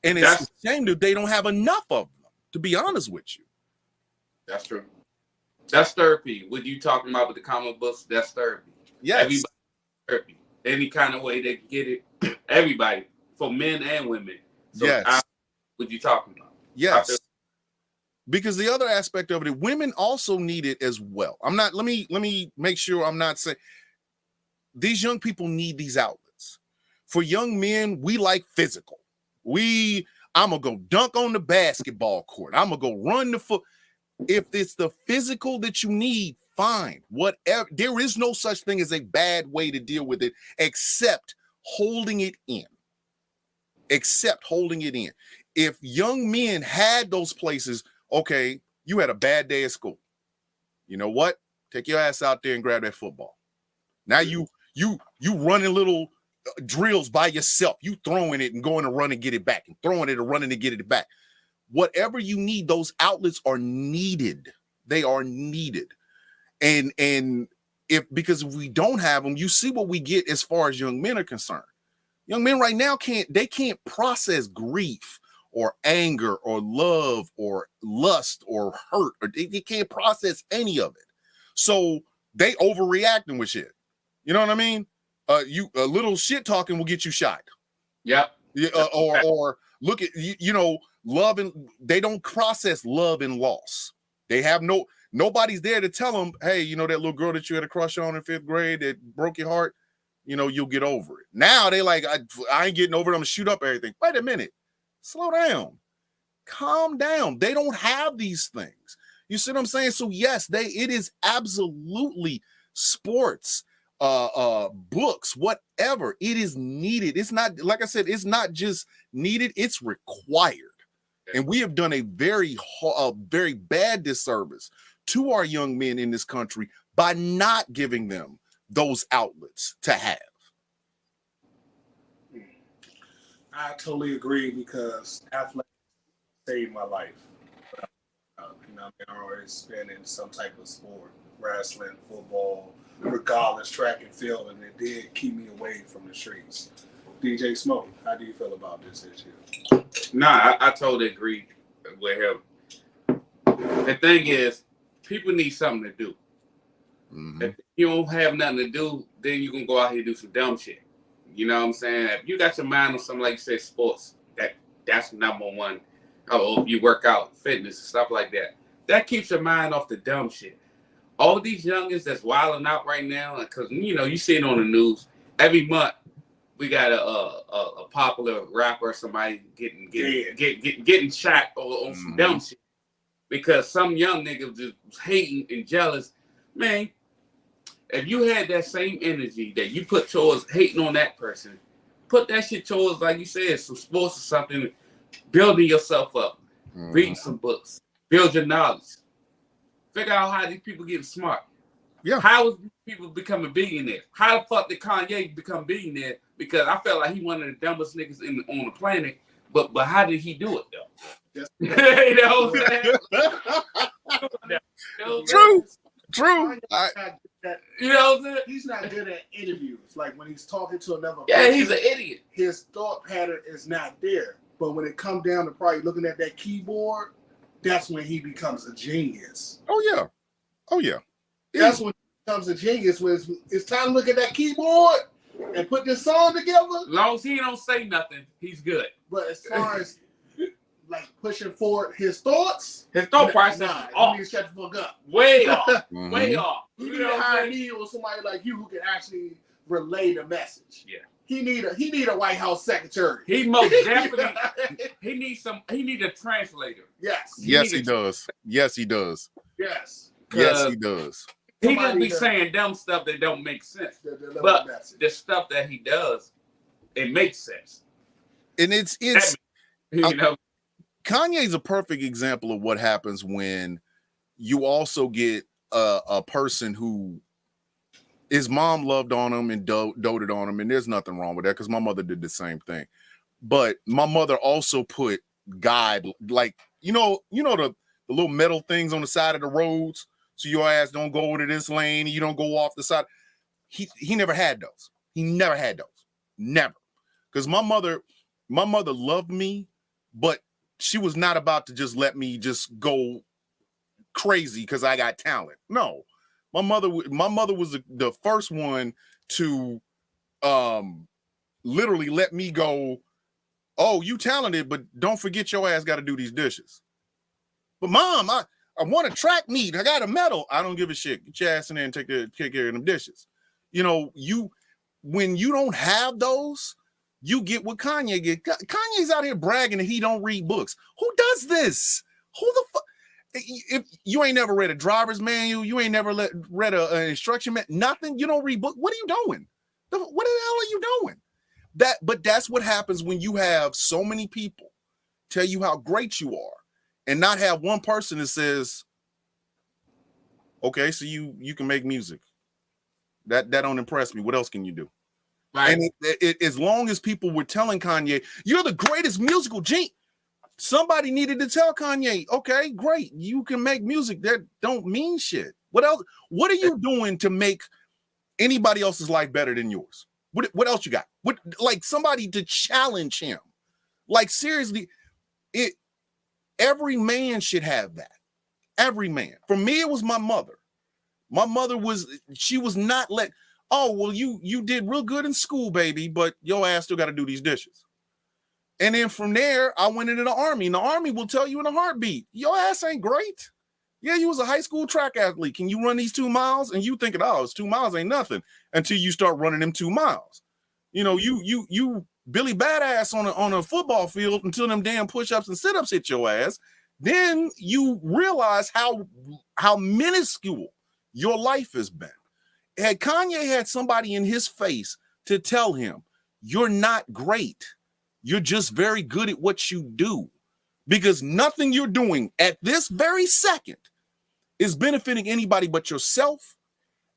it's a shame that they don't have enough of them, to be honest with you. That's true. That's therapy. What you talking about with the comic books, that's therapy. Yes. Everybody therapy. Any kind of way they can get it. Everybody. For men and women. So yes. What you talking about? Yes. Because the other aspect of it, women also need it as well. Let me make sure I'm not saying these young people need these outlets. For young men, we like physical. I'm gonna go dunk on the basketball court. I'm gonna go run the foot. If it's the physical that you need, fine. Whatever. There is no such thing as a bad way to deal with it, except holding it in. If young men had those places, okay, you had a bad day at school. You know what? Take your ass out there and grab that football. Now you running little drills by yourself. You throwing it and going to run and get it back, and throwing it and running to get it back. Whatever you need, those outlets are needed. They are needed. And because if we don't have them, you see what we get as far as young men are concerned. Young men right now can't process grief or anger or love or lust or hurt, or they can't process any of it. So they overreacting with shit. You know what I mean? You a little shit talking will get you shot. Yep. Or look at love, and they don't process love and loss. They have nobody's there to tell them, hey, that little girl that you had a crush on in 5th grade that broke your heart, you'll get over it. Now they like, I ain't getting over it. I'm gonna shoot up everything. Wait a minute, slow down, calm down. They don't have these things. You see what I'm saying? So yes, it is absolutely sports, books, whatever. It is needed. It's not, like I said, it's not just needed, it's required. And we have done a very bad disservice to our young men in this country by not giving them those outlets to have. I totally agree, because athletics saved my life. I've always been in some type of sport, wrestling, football, regardless, track and field, and it did keep me away from the streets. DJ Smoke, how do you feel about this issue? Nah, I totally agree with him. The thing is, people need something to do. Mm-hmm. If you don't have nothing to do, then you can go out here and do some dumb shit. You know what I'm saying? If you got your mind on something like you said, sports, that's number one. Oh, if you work out, fitness, stuff like that. That keeps your mind off the dumb shit. All these youngins that's wilding out right now, because you see it on the news every month. We got a popular rapper, somebody getting shot on some dumb shit because some young nigga just hating and jealous. Man, if you had that same energy that you put towards hating on that person, put that shit towards, like you said, some sports or something, building yourself up, reading some books, build your knowledge, figure out how these people getting smart. Yeah. How is people becoming billionaires? How the fuck did Kanye become billionaire? Because I felt like he one of the dumbest niggas on the planet. But how did he do it though? You know what I'm saying? True. You know what I'm saying? He's not good at interviews. Like when he's talking to another person, he's an idiot. His thought pattern is not there. But when it comes down to probably looking at that keyboard, that's when he becomes a genius. Oh yeah. That's when he becomes a genius. When it's time to look at that keyboard and put this song together. As long as he don't say nothing, he's good. But as far as like pushing forward his thought process, you need to shut the fuck up. Way off. Way off. You need to hire me or somebody like you who can actually relay the message. Yeah. He need a White House secretary. He most definitely he need a translator. Yes. Yes, he does. Yes, he does. Yes. Yes, he does. He just be saying dumb stuff that don't make sense. But the stuff that he does, it makes sense. And it's Kanye's a perfect example of what happens when you also get a person who his mom loved on him and doted on him, and there's nothing wrong with that because my mother did the same thing. But my mother also put the little metal things on the side of the roads so your ass don't go into this lane and you don't go off the side. He never had those. He never had those. Never. Because my mother loved me, but she was not about to just let me just go crazy because I got talent. No. My mother was the first one to literally let me go, oh, you talented, but don't forget your ass got to do these dishes. But Mom, I won a track meet. I got a medal. I don't give a shit. Get your ass in there and take care of them dishes. When you don't have those, you get what Kanye get. Kanye's out here bragging that he don't read books. Who does this? Who the fuck? If you ain't never read a driver's manual, you ain't never read an instruction manual, nothing. You don't read books. What are you doing? What the hell are you doing? But that's what happens when you have so many people tell you how great you are, and not have one person that says, "Okay, so you can make music." That don't impress me. What else can you do? Right. And as long as people were telling Kanye, "You're the greatest musical genius," somebody needed to tell Kanye, "Okay, great, you can make music that don't mean shit. What else? What are you doing to make anybody else's life better than yours? What else you got? What, like, somebody to challenge him? Like, seriously, every man should have that. Every man. For me, it was my mother. My mother she was not oh, well, you did real good in school, baby, but your ass still got to do these dishes. And then from there, I went into the Army. And the Army will tell you in a heartbeat, your ass ain't great. Yeah, you was a high school track athlete. Can you run these 2 miles? And you thinking, oh, it's 2 miles ain't nothing until you start running them 2 miles. You know, you Billy Badass on a football field until them damn push-ups and sit-ups hit your ass. Then you realize how minuscule your life has been. Had Kanye had somebody in his face to tell him, you're not great. You're just very good at what you do, because nothing you're doing at this very second is benefiting anybody but yourself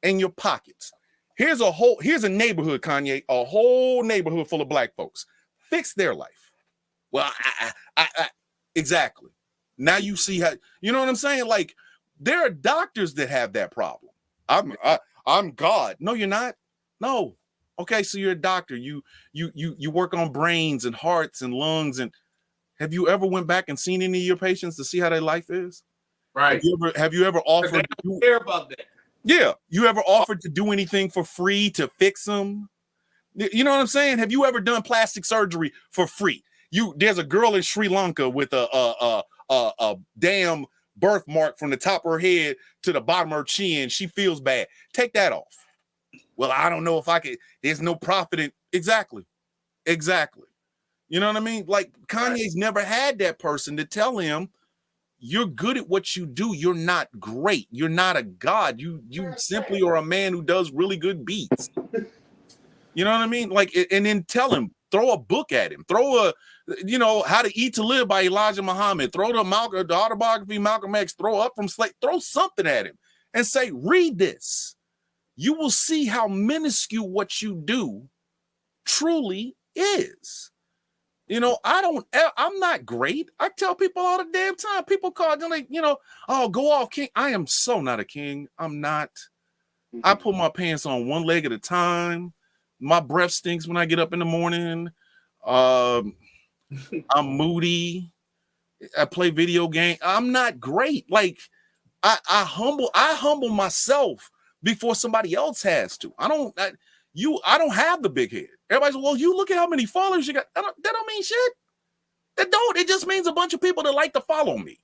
and your pockets. Here's a neighborhood, Kanye, a whole neighborhood full of black folks. Fix their life. Well, exactly. Now you see how, you know what I'm saying? Like, there are doctors that have that problem. I'm God. No, you're not. No. Okay, so you're a doctor. You work on brains and hearts and lungs. And have you ever went back and seen any of your patients to see how their life is? Right. Have you ever offered to care about that? Yeah. You ever offered to do anything for free to fix them? You know what I'm saying? Have you ever done plastic surgery for free? There's a girl in Sri Lanka with a damn birthmark from the top of her head to the bottom of her chin. She feels bad. Take that off. Well, I don't know if I could. There's no profit in. Exactly. You know what I mean? Like, Kanye's never had that person to tell him, you're good at what you do. You're not great. You're not a god. You simply are a man who does really good beats. You know what I mean? Like, and then tell him, throw a book at him. Throw How to Eat to Live by Elijah Muhammad. Throw the autobiography of Malcolm X. Throw Up From Slave. Throw something at him and say, read this. You will see how minuscule what you do truly is. You know, I'm not great. I tell people all the damn time. People call, they're like, oh, go off, king. I am so not a king. I'm not. I put my pants on one leg at a time. My breath stinks when I get up in the morning. I'm moody. I play video games. I'm not great. Like, I humble myself before somebody else has to. I don't have the big head. Everybody's, well, you look at how many followers you got. That don't mean shit. It just means a bunch of people that like to follow me.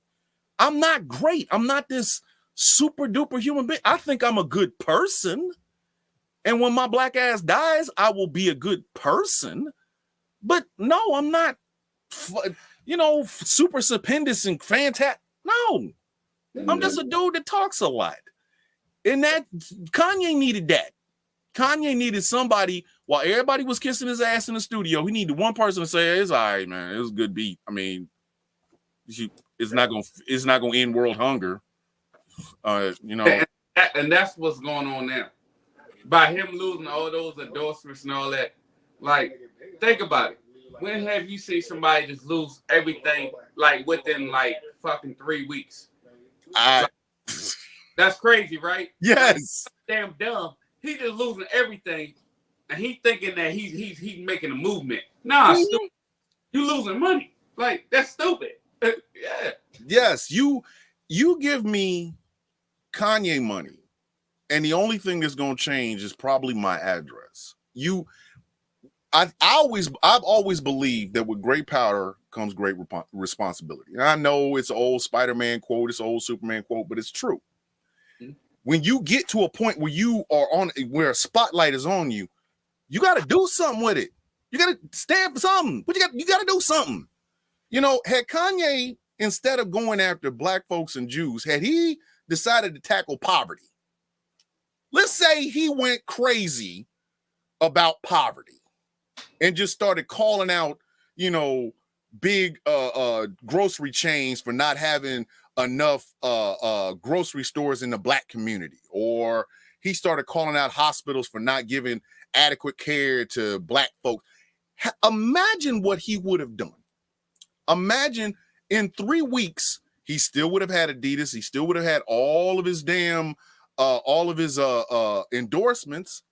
I'm not great. I'm not this super duper human being. I think I'm a good person. And when my black ass dies, I will be a good person. But no, I'm not, super stupendous and fantastic. No, I'm just a dude that talks a lot. And that Kanye needed that. Kanye needed somebody, while everybody was kissing his ass in the studio, he needed one person to say, it's all right, man. It was a good beat. I mean, it's not gonna end world hunger. And that's what's going on now. By him losing all those endorsements and all that, like, think about it. When have you seen somebody just lose everything, like, within, like, fucking 3 weeks? That's crazy, right? Yes. Damn dumb. He just losing everything, and he thinking that he's making a movement. Nah, stupid. You losing money. Like, that's stupid. Yeah. Yes, you give me Kanye money, and the only thing that's gonna change is probably my address. I've always believed that with great power comes great responsibility. And I know it's an old Spider-Man quote, it's an old Superman quote, but it's true. When you get to a point where you are where a spotlight is on you, you got to do something with it. You got to stand for something. But you got to do something. Had Kanye, instead of going after black folks and Jews, had he decided to tackle poverty, let's say he went crazy about poverty and just started calling out, big grocery chains for not having enough grocery stores in the black community, or he started calling out hospitals for not giving adequate care to black folks. Imagine what he would have done. Imagine in 3 weeks, he still would have had Adidas. He still would have had all of his endorsements,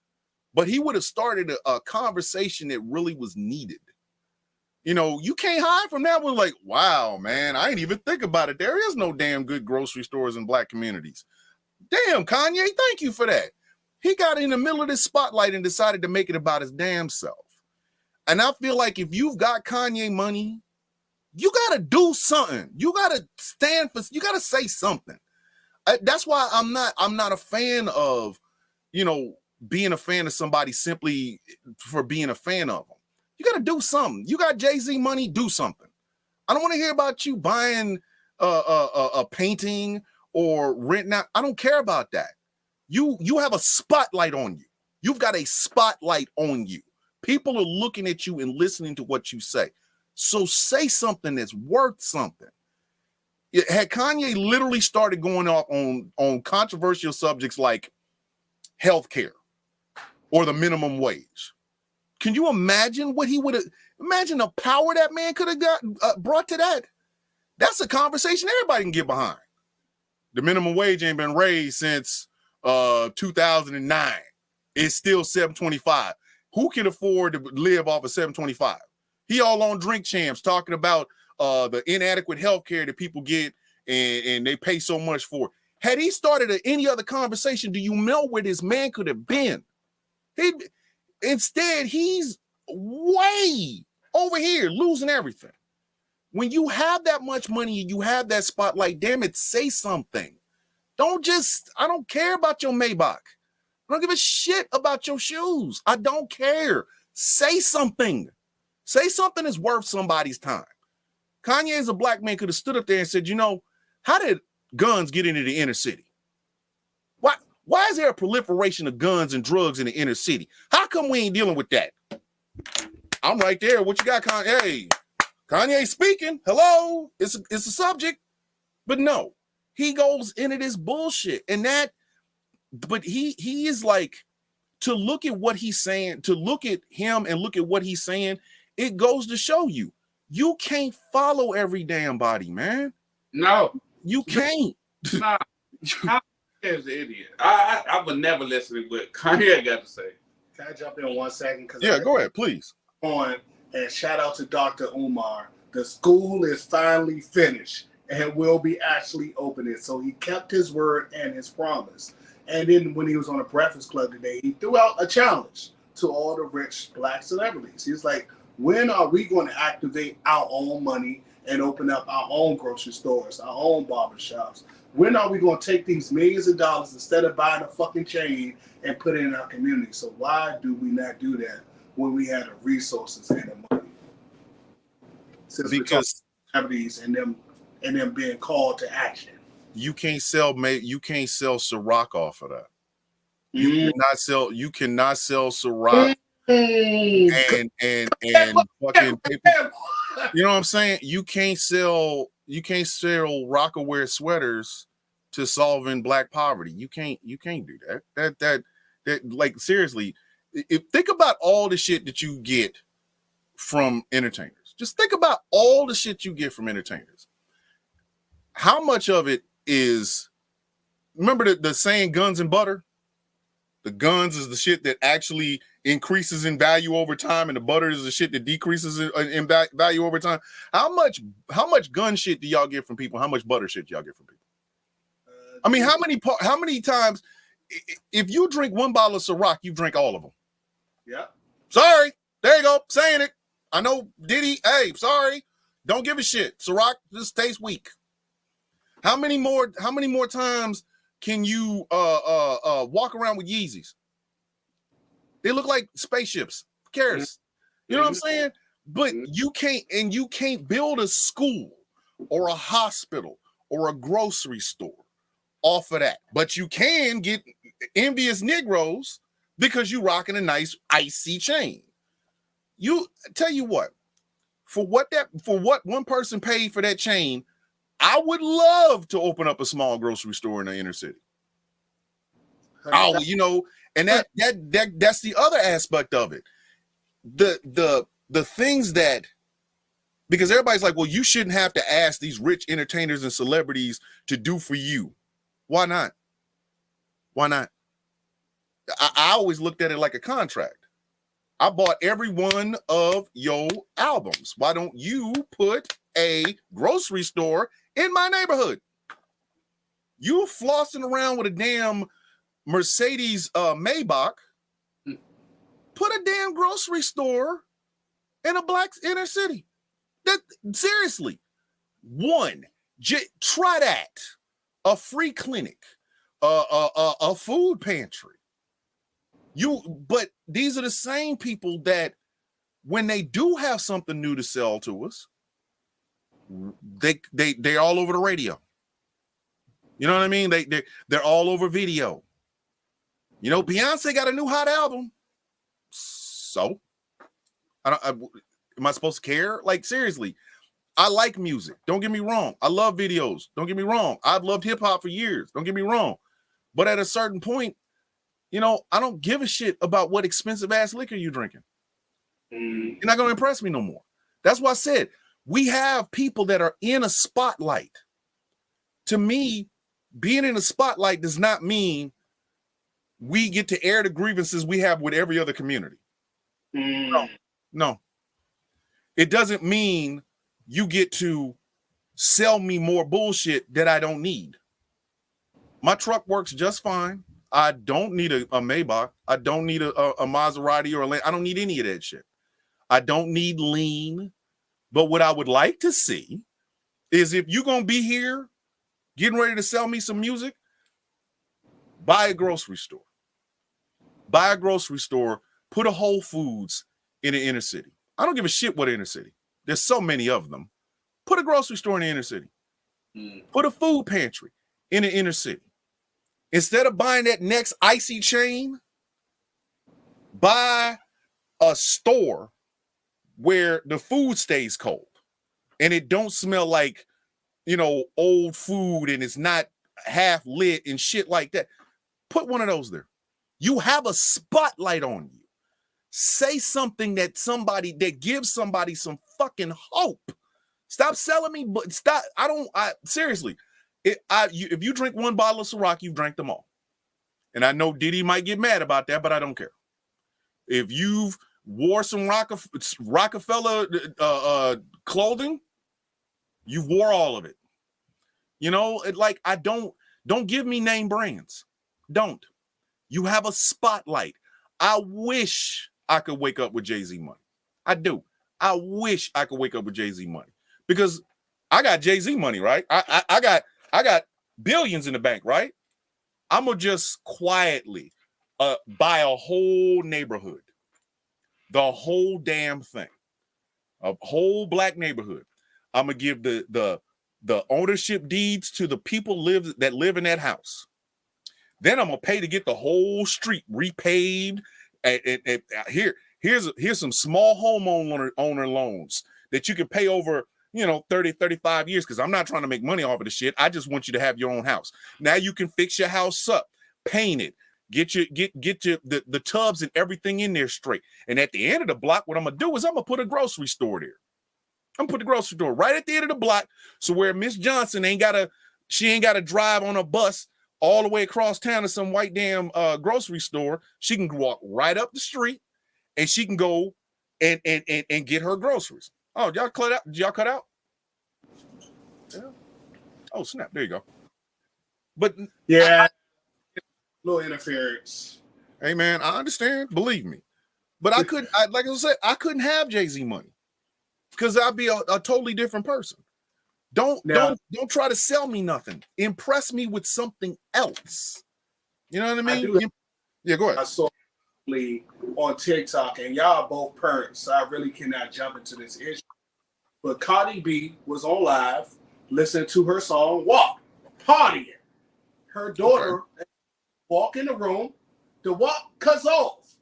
but he would have started a conversation that really was needed. You know, you can't hide from that one. Like, wow, man, I ain't even think about it. There is no damn good grocery stores in Black communities. Damn, Kanye, thank you for that. He got in the middle of this spotlight and decided to make it about his damn self. And I feel like if you've got Kanye money, you got to do something. You got to stand for, you got to say something. That's why I'm not a fan of, you know, being a fan of somebody simply for being a fan of them. You got to do something. You got Jay-Z money, do something. I don't want to hear about you buying a painting or renting out. I don't care about that. You have a spotlight on you. You've got a spotlight on you. People are looking at you and listening to what you say. So say something that's worth something. Had Kanye literally started going off on controversial subjects like healthcare or the minimum wage, can you imagine what he would have? Imagine the power that man could have got brought to that. That's a conversation everybody can get behind. The minimum wage ain't been raised since 2009. It's still $7.25. Who can afford to live off of $7.25? He all on Drink Champs talking about the inadequate health care that people get and they pay so much for. Had he started any other conversation, do you know where this man could have been? Instead, he's way over here losing everything. When you have that much money and you have that spotlight, damn it, say something. Don't just, I don't care about your Maybach. I don't give a shit about your shoes. I don't care. Say something. Say something that's worth somebody's time. Kanye, as a Black man, could have stood up there and said, you know, how did guns get into the inner city? Why is there a proliferation of guns and drugs in the inner city? How come we ain't dealing with that? I'm right there. What you got, Kanye? Hey, Kanye speaking. Hello. It's a subject. But no, he goes into this bullshit. And that, but he is like, to look at what he's saying, to look at him and look at what he's saying, it goes to show you, you can't follow every damn body, man. No. You can't. Nah. Kanye is an idiot. I would never listen to what Kanye got to say. Can I jump in 1 second? Yeah, go ahead, please. On and shout out to Dr. Umar. The school is finally finished and will be actually opening. So he kept his word and his promise. And then when he was on the Breakfast Club today, he threw out a challenge to all the rich Black celebrities. He's like, when are we going to activate our own money and open up our own grocery stores, our own barbershops? When are we going to take these millions of dollars instead of buying a fucking chain and put it in our community? So why do we not do that when we have the resources and the money? Since because celebrities and them being called to action. You can't sell Ciroc off of that. You cannot sell Ciroc and fucking paper. You know what I'm saying? You can't sell Rockaware sweaters to solving Black poverty. You can't do that. That like, seriously, think about all the shit that you get from entertainers. Just think about all the shit you get from entertainers. How much of it is, remember the saying guns and butter? The guns is the shit that actually increases in value over time, and the butter is the shit that decreases in value over time. How much gun shit do y'all get from people? How much butter shit do y'all get from people? I mean, how many times, if you drink one bottle of Ciroc, you drink all of them? Yeah. Sorry. There you go. Saying it. I know Diddy. Hey, sorry. Don't give a shit. Ciroc just tastes weak. How many more times can you walk around with Yeezys? They look like spaceships. Who cares? You know what I'm saying? But you can't build a school or a hospital or a grocery store off of that. But you can get envious Negroes because you rocking a nice icy chain. You tell you what, for what one person paid for that chain, I would love to open up a small grocery store in the inner city. Oh, you know, and that's the other aspect of it. The things that, because everybody's like, well, you shouldn't have to ask these rich entertainers and celebrities to do for you. Why not? Why not? I always looked at it like a contract. I bought every one of your albums. Why don't you put a grocery store in my neighborhood? You flossing around with a damn Mercedes Maybach. Put a damn grocery store in a black inner city. That seriously, try that. A free clinic, a food pantry. But these are the same people that when they do have something new to sell to us, they're all over the radio. You know what I mean? They're all over video. You know, Beyonce got a new hot album. So, am I supposed to care? Like, seriously, I like music. Don't get me wrong. I love videos. Don't get me wrong. I've loved hip hop for years. Don't get me wrong. But at a certain point, you know, I don't give a shit about what expensive ass liquor you're drinking. You're not going to impress me no more. That's why I said we have people that are in a spotlight. To me, being in a spotlight does not mean we get to air the grievances we have with every other community. No. It doesn't mean you get to sell me more bullshit that I don't need. My truck works just fine. I don't need a Maybach. I don't need a Maserati or I don't need any of that shit. I don't need lean. But what I would like to see is if you're going to be here getting ready to sell me some music, buy a grocery store. Buy a grocery store. Put a Whole Foods in the inner city. I don't give a shit what inner city. There's so many of them. Put a grocery store in the inner city. Put a food pantry in the inner city. Instead of buying that next icy chain, buy a store where the food stays cold and it don't smell like, you know, old food and it's not half lit and shit like that. Put one of those there. You have a spotlight on you. Say something that gives somebody some fucking hope. Stop selling me, but stop. Seriously. If you drink one bottle of Ciroc, you've drank them all. And I know Diddy might get mad about that, but I don't care. If you've wore some Rockefeller clothing, you wore all of it. You know, don't give me name brands. Don't. You have a spotlight. I wish I could wake up with Jay-Z money. I do. I wish I could wake up with Jay-Z money because I got Jay-Z money, right? I got billions in the bank, right? I'm going to just quietly buy a whole neighborhood, the whole damn thing, a whole black neighborhood. I'm going to give the ownership deeds to the people that live in that house. Then I'm going to pay to get the whole street repaved. And here's some small homeowner loans that you can pay over, 30, 35 years, because I'm not trying to make money off of the shit. I just want you to have your own house. Now you can fix your house up, paint it, get the tubs and everything in there straight. And at the end of the block, what I'm gonna do is I'm gonna put a grocery store there. I'm gonna put the grocery store right at the end of the block, so where Miss Johnson ain't gotta drive on a bus all the way across town to some white damn grocery store. She can walk right up the street and she can go and get her groceries. Oh, y'all cut out? Did y'all cut out? Yeah. Oh, snap. There you go. But yeah, little interference. Hey, man, I understand. Believe me. But like I said, I couldn't have Jay-Z money because I'd be a totally different person. Don't try to sell me nothing. Impress me with something else. You know what I mean? Yeah, go ahead. I saw on TikTok, and y'all both parents, so I really cannot jump into this issue. But Cardi B was on live listening to her song "Walk," partying. Her daughter walk in the room, the walk cuts off,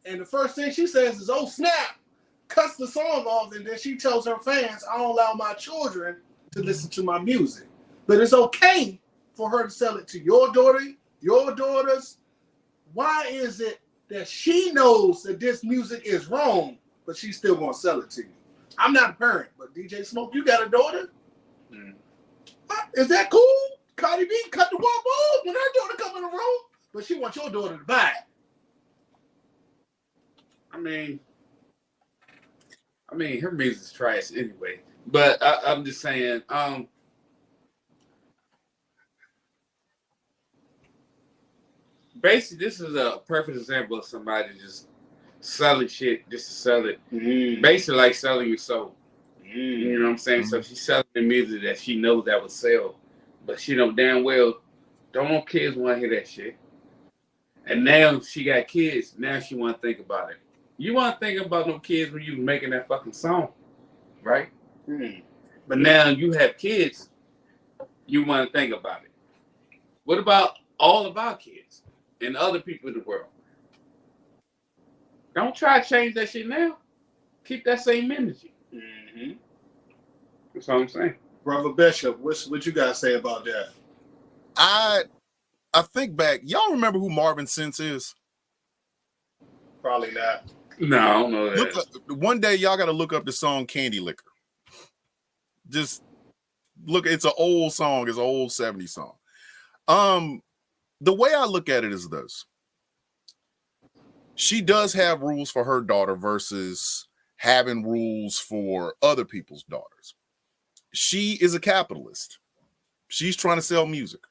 and the first thing she says is, "Oh snap!" Cuts the song off, and then she tells her fans, "I don't allow my children to listen to my music, but it's okay for her to sell it to your daughter, your daughters." Why is it that she knows that this music is wrong, but she's still gonna sell it to you? I'm not a parent, but DJ Smoke, you got a daughter? Is that cool? Cardi B cut the walk off when her daughter come in the room, but she wants your daughter to buy it. mean, her music's trash anyway. But I'm just saying, basically, this is a perfect example of somebody just selling shit just to sell it. Basically, like selling your soul. You know what I'm saying? So she's selling the music that she knows that would sell, but she know damn well don't want kids want to hear that shit. And now she got kids. Now she want to think about it. You want to think about no kids when you making that fucking song, right? But now you have kids. You want to think about it. What about all of our kids and other people in the world? Don't try to change that shit now. Keep that same energy. That's all I'm saying. Brother Bishop, what you guys say about that? I think back. Y'all remember who Marvin Sense is? Probably not. No, I don't know that. One day y'all got to look up the song Candy Liquor. Just look, it's an old song. It's an old 70s song. The way I look at it is this. She does have rules for her daughter versus having rules for other people's daughters. She is a capitalist. She's trying to sell music.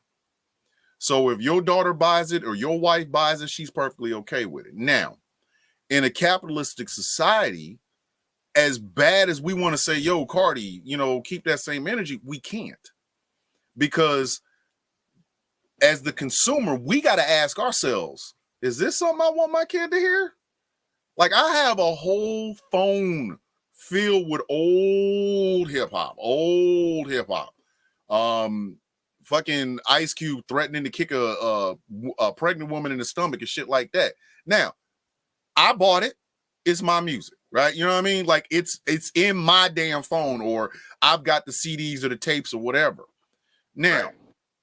So if your daughter buys it or your wife buys it, she's perfectly okay with it. Now, in a capitalistic society, as bad as we want to say, yo, Cardi, keep that same energy, we can't. Because as the consumer, we got to ask ourselves, is this something I want my kid to hear? Like, I have a whole phone filled with old hip hop. Fucking Ice Cube threatening to kick a pregnant woman in the stomach and shit like that. Now, I bought it. It's my music, right? You know what I mean? Like, it's in my damn phone, or I've got the CDs or the tapes or whatever. Now,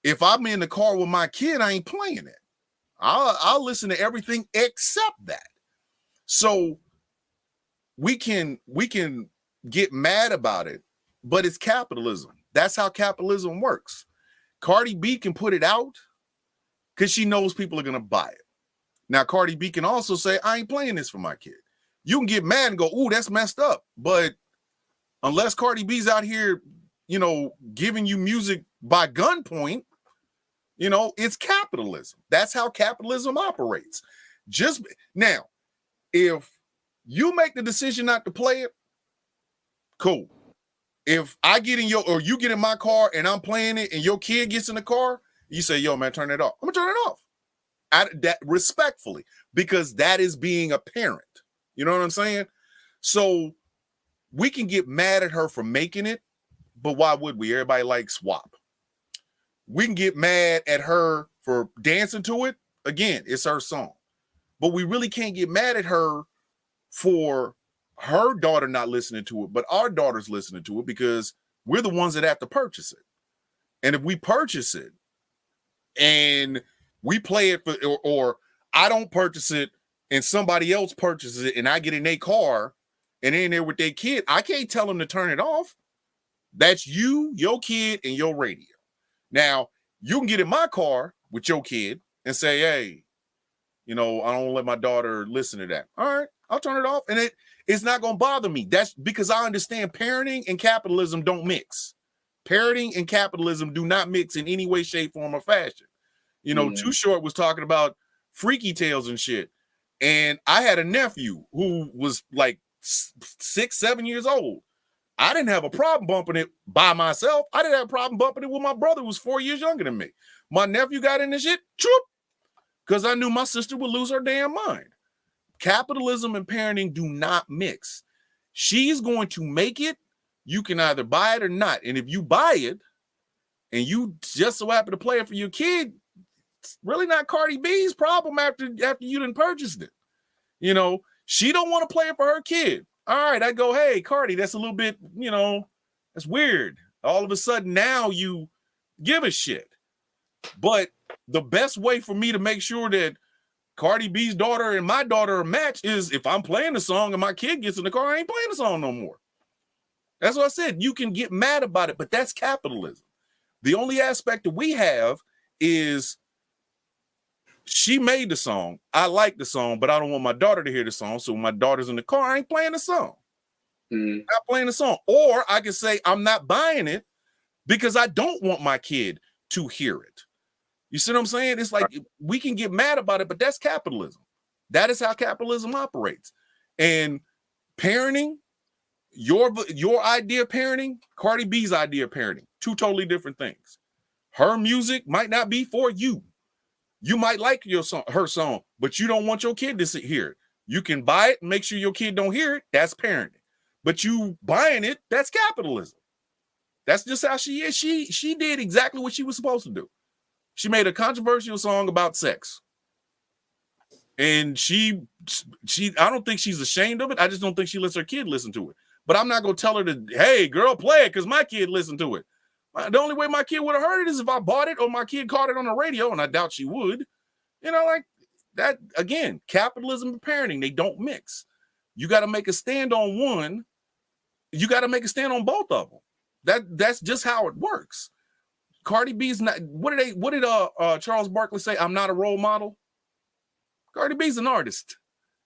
if I'm in the car with my kid, I ain't playing it. I'll listen to everything except that. So we can get mad about it, but it's capitalism. That's how capitalism works. Cardi B can put it out because she knows people are going to buy it. Now, Cardi B can also say, I ain't playing this for my kid. You can get mad and go, ooh, that's messed up. But unless Cardi B's out here, giving you music by gunpoint, it's capitalism. That's how capitalism operates. Just now, if you make the decision not to play it, cool. If I get in or you get in my car and I'm playing it and your kid gets in the car, you say, yo, man, turn it off. I'm gonna turn it off. That respectfully, because that is being a parent. You know what I'm saying? So we can get mad at her for making it, but why would we? Everybody likes WAP. We can get mad at her for dancing to it. Again, it's her song. But we really can't get mad at her for her daughter not listening to it, but our daughter's listening to it because we're the ones that have to purchase it. And if we purchase it and we play it or I don't purchase it and somebody else purchases it and I get in their car and they're in there with their kid, I can't tell them to turn it off. That's you, your kid, and your radio. Now, you can get in my car with your kid and say, hey, I don't let my daughter listen to that. All right, I'll turn it off. And it's not going to bother me. That's because I understand parenting and capitalism don't mix. Parenting and capitalism do not mix in any way, shape, form, or fashion. Too Short was talking about freaky tales and shit. And I had a nephew who was like 6, 7 years old. I didn't have a problem bumping it by myself. I didn't have a problem bumping it with my brother who was 4 years younger than me. My nephew got in the shit, choop, because I knew my sister would lose her damn mind. Capitalism and parenting do not mix. She's going to make it. You can either buy it or not. And if you buy it and you just so happen to play it for your kid, it's really not Cardi B's problem after you done purchased it. She don't want to play it for her kid. All right, I go, hey, Cardi, that's a little bit, that's weird. All of a sudden now you give a shit. But the best way for me to make sure that Cardi B's daughter and my daughter are matched is if I'm playing the song and my kid gets in the car, I ain't playing the song no more. That's what I said. You can get mad about it, but that's capitalism. The only aspect that we have is She made the song. I like the song, but I don't want my daughter to hear the song. So when my daughter's in the car, I ain't playing the song. Not playing the song. Or I can say I'm not buying it because I don't want my kid to hear it. You see what I'm saying? It's like we can get mad about it, but that's capitalism. That is how capitalism operates. And parenting, your idea of parenting, Cardi B's idea of parenting, two totally different things. Her music might not be for you. You might like her song, but you don't want your kid to hear it. You can buy it and make sure your kid don't hear it. That's parenting. But you buying it, that's capitalism. That's just how she is. She did exactly what she was supposed to do. She made a controversial song about sex. And she I don't think she's ashamed of it. I just don't think she lets her kid listen to it. But I'm not going to tell her to, hey, girl, play it because my kid listened to it. The only way my kid would have heard it is if I bought it or my kid caught it on the radio, and I doubt she would. You know, like that, again, capitalism and parenting, they don't mix. You got to make a stand on one. You got to make a stand on both of them. That's just how it works. Cardi B's not, what did Charles Barkley say? I'm not a role model. Cardi B's an artist.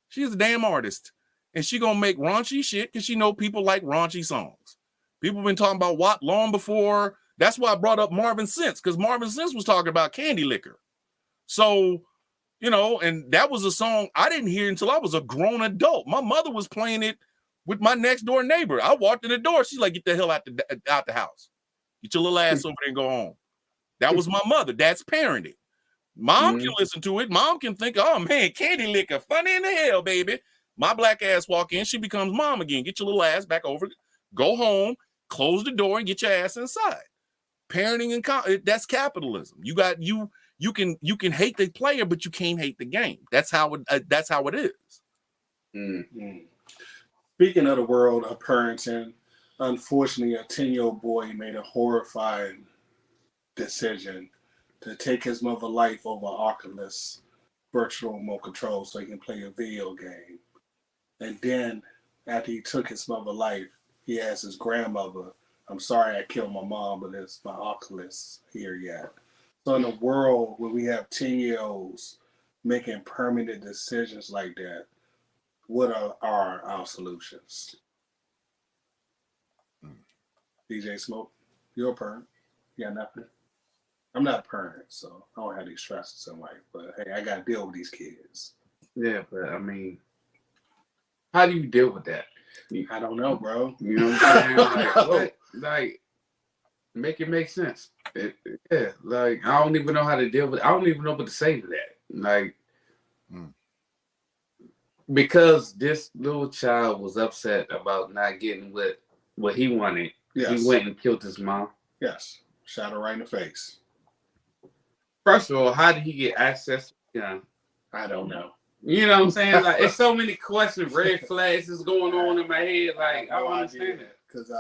She's a damn artist. And she gonna make raunchy shit because she know people like raunchy songs. People been talking about WAP long before. That's why I brought up Marvin Sense, because Marvin Sense was talking about candy liquor. So, you know, and that was a song I didn't hear until I was a grown adult. My mother was playing it with my next door neighbor. I walked in the door. She's like, get the hell out the house. Get your little ass over there and go home. That was my mother. That's parenting. Mom can listen to it. Mom can think, oh, man, candy liquor, funny in the hell, baby. My black ass walk in, she becomes mom again. Get your little ass back over, go home, close the door, and get your ass inside. Parenting and that's capitalism. You can hate the player, but you can't hate the game. That's how it is. Mm-hmm. Speaking of the world of parenting, unfortunately, a 10-year-old boy made a horrifying decision to take his mother's life over Oculus virtual remote control so he can play a video game. And then after he took his mother's life, he asked his grandmother, I'm sorry I killed my mom, but it's my Oculus here yet. So in a world where we have 10-year-olds making permanent decisions like that, what are our solutions? DJ Smoke, you're a parent. You got nothing? I'm not a parent, so I don't have these stresses in life. But hey, I got to deal with these kids. Yeah, but I mean, how do you deal with that? I don't know, bro. You know what I'm saying? Like, what? Like, make it make sense. Yeah, like, I don't even know how to deal with it. I don't even know what to say to that. Like, because this little child was upset about not getting what he wanted, yes. He went and killed his mom. Yes, shot her right in the face. First of all, how did he get access to the gun? I don't know. You know what I'm saying? Like, it's so many questions, red flags is going on in my head. Like, I don't understand it. Because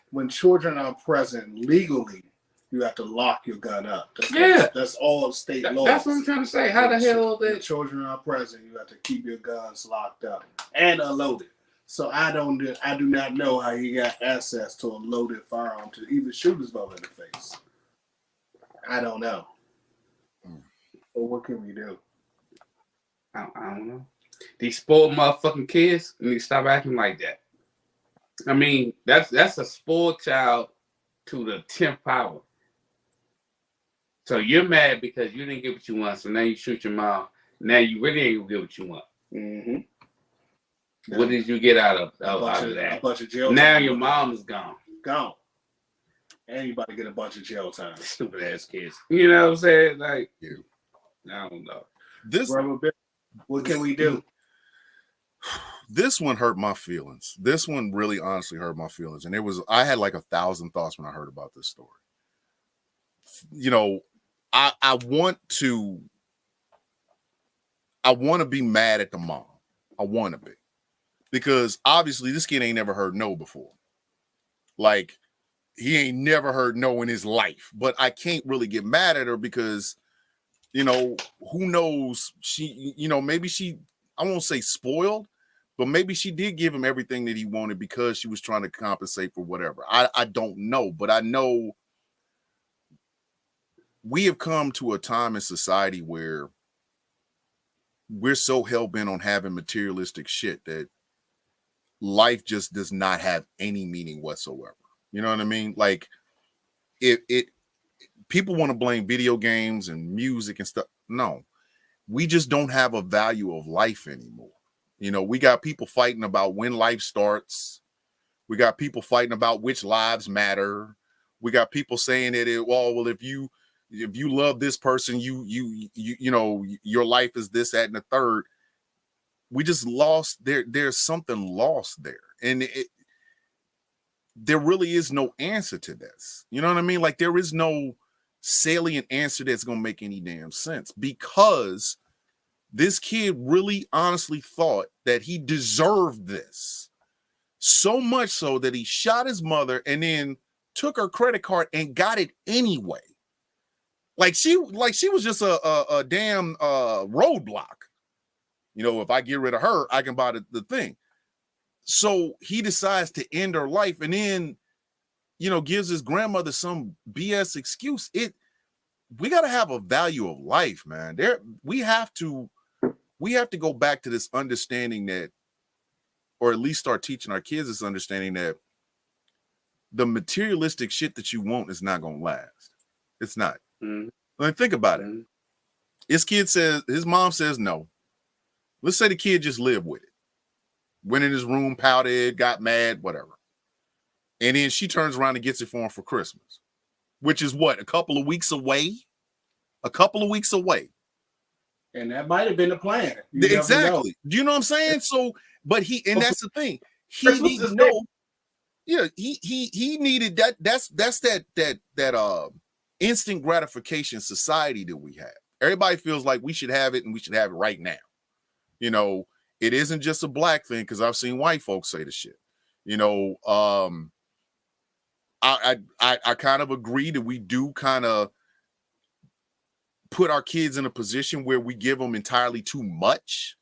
when children are present legally, you have to lock your gun up. That's all state law. That's what I'm trying to say. How the hell when children are present, you have to keep your guns locked up and unloaded. So I do not know how he got access to a loaded firearm to even shoot his mother in the face. I don't know. But what can we do? I don't know. These spoiled motherfucking kids need to stop acting like that. I mean, that's a spoiled child to the 10th power. So you're mad because you didn't get what you want, so now you shoot your mom. Now you really ain't gonna get what you want. Mm-hmm. What did you get out of that? A bunch of jail now time. Your mom is gone. Gone. And you about to get a bunch of jail time. Stupid ass kids. You know what I'm saying? Like, I don't know. What can we do? This one hurt my feelings. This one really honestly hurt my feelings. And I had like 1,000 thoughts when I heard about this story. You know, I want to be mad at the mom. I want to be. Because obviously this kid ain't never heard no before. Like, he ain't never heard no in his life. But I can't really get mad at her because, you know, who knows? She, you know, maybe I won't say spoiled, but maybe she did give him everything that he wanted because she was trying to compensate for whatever. I don't know, but I know we have come to a time in society where we're so hell-bent on having materialistic shit that life just does not have any meaning whatsoever. You know what I mean? Like, it people want to blame video games and music and stuff. No, we just don't have a value of life anymore. You know, we got people fighting about when life starts. We got people fighting about which lives matter. We got people saying that well, if you love this person, you know, your life is this, that, and the third. We just lost there's something lost there. And there really is no answer to this. You know what I mean? Like, there is no salient answer that's going to make any damn sense, because this kid really honestly thought that he deserved this, so much so that he shot his mother and then took her credit card and got it anyway. Like she was just a damn roadblock. You know, if I get rid of her, I can buy the thing. So he decides to end her life, and then, you know, gives his grandmother some BS excuse. We got to have a value of life, man. We have to go back to this understanding that, or at least start teaching our kids this understanding that the materialistic shit that you want is not going to last. It's not. Mm-hmm. I mean, think about it. His mom says no. Let's say the kid just lived with it. Went in his room, pouted, got mad, whatever. And then she turns around and gets it for him for Christmas, which is what, a couple of weeks away? A couple of weeks away. And that might have been the plan. Exactly. Do you know what I'm saying? So, but that's the thing. He needed to know. Yeah, he needed that. That's that instant gratification society that we have. Everybody feels like we should have it, and we should have it right now. You know, it isn't just a black thing, because I've seen white folks say the shit. You know, I kind of agree that we do kind of put our kids in a position where we give them entirely too much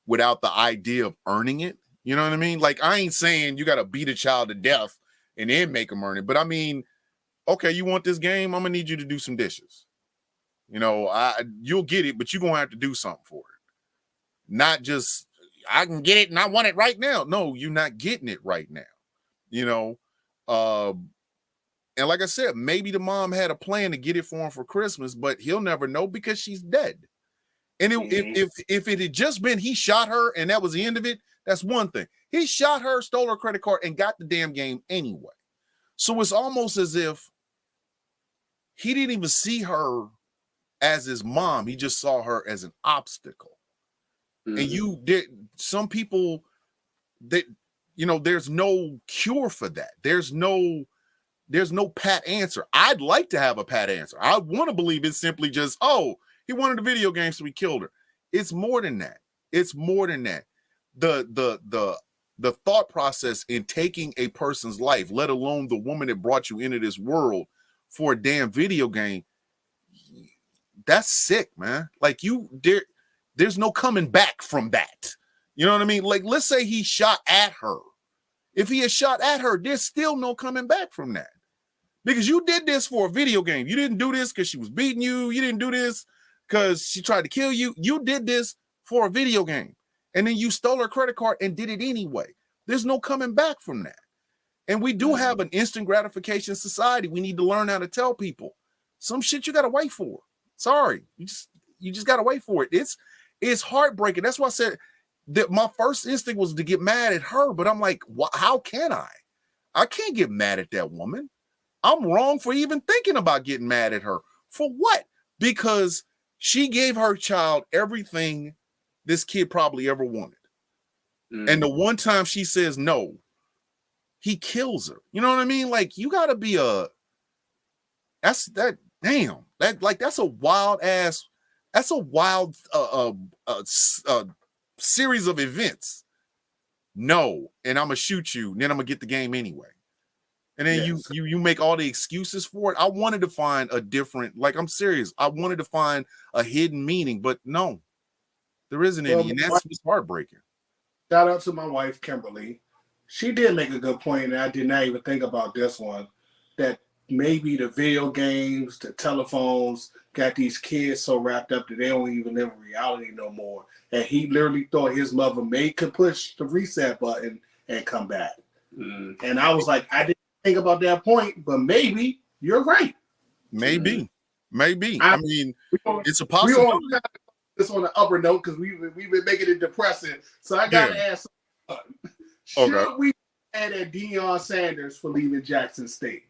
without the idea of earning it. You know what I mean? Like, I ain't saying you got to beat a child to death and then make them earn it. But I mean, okay, you want this game? I'm going to need you to do some dishes. You know, you'll get it, but you're going to have to do something for it. Not just, I can get it and I want it right now. No, you're not getting it right now. You know, and like I said, maybe the mom had a plan to get it for him for Christmas, but he'll never know because she's dead. And if it had just been he shot her and that was the end of it, that's one thing. He shot her, stole her credit card, and got the damn game anyway. So it's almost as if he didn't even see her as his mom. He just saw her as an obstacle. Mm-hmm. And some people that, you know, there's no cure for that. There's no pat answer. I'd like to have a pat answer. I want to believe it's simply just, oh, he wanted a video game, so we killed her. It's more than that. It's more than that. The thought process in taking a person's life, let alone the woman that brought you into this world, for a damn video game, that's sick, man. Like, there's no coming back from that. You know what I mean? Like, let's say he shot at her. If he had shot at her, there's still no coming back from that. Because you did this for a video game. You didn't do this because she was beating you. You didn't do this because she tried to kill you. You did this for a video game. And then you stole her credit card and did it anyway. There's no coming back from that. And we do have an instant gratification society. We need to learn how to tell people some shit you got to wait for. Sorry. You just got to wait for it. It's heartbreaking. That's why I said that my first instinct was to get mad at her, but I'm like, how can I? I can't get mad at that woman. I'm wrong for even thinking about getting mad at her. For what? Because she gave her child everything this kid probably ever wanted. And the one time she says no, he kills her. You know what I mean? Like, you got to be that's a wild series of events. No, and I'm going to shoot you, and then I'm going to get the game anyway. And then you make all the excuses for it. I wanted to find a different, like, I'm serious. I wanted to find a hidden meaning, but no, there isn't any. And that's just heartbreaking. Shout out to my wife, Kimberly. She did make a good point, and I did not even think about this one, that maybe the video games, the telephones got these kids so wrapped up that they don't even live in reality no more. And he literally thought his mother could push the reset button and come back. And I was like, I didn't think about that point, but maybe you're right. Maybe. I mean, it's a We possibility. on this on the upper note because we've been making it depressing. So I got to ask, should we add at Deion Sanders for leaving Jackson State?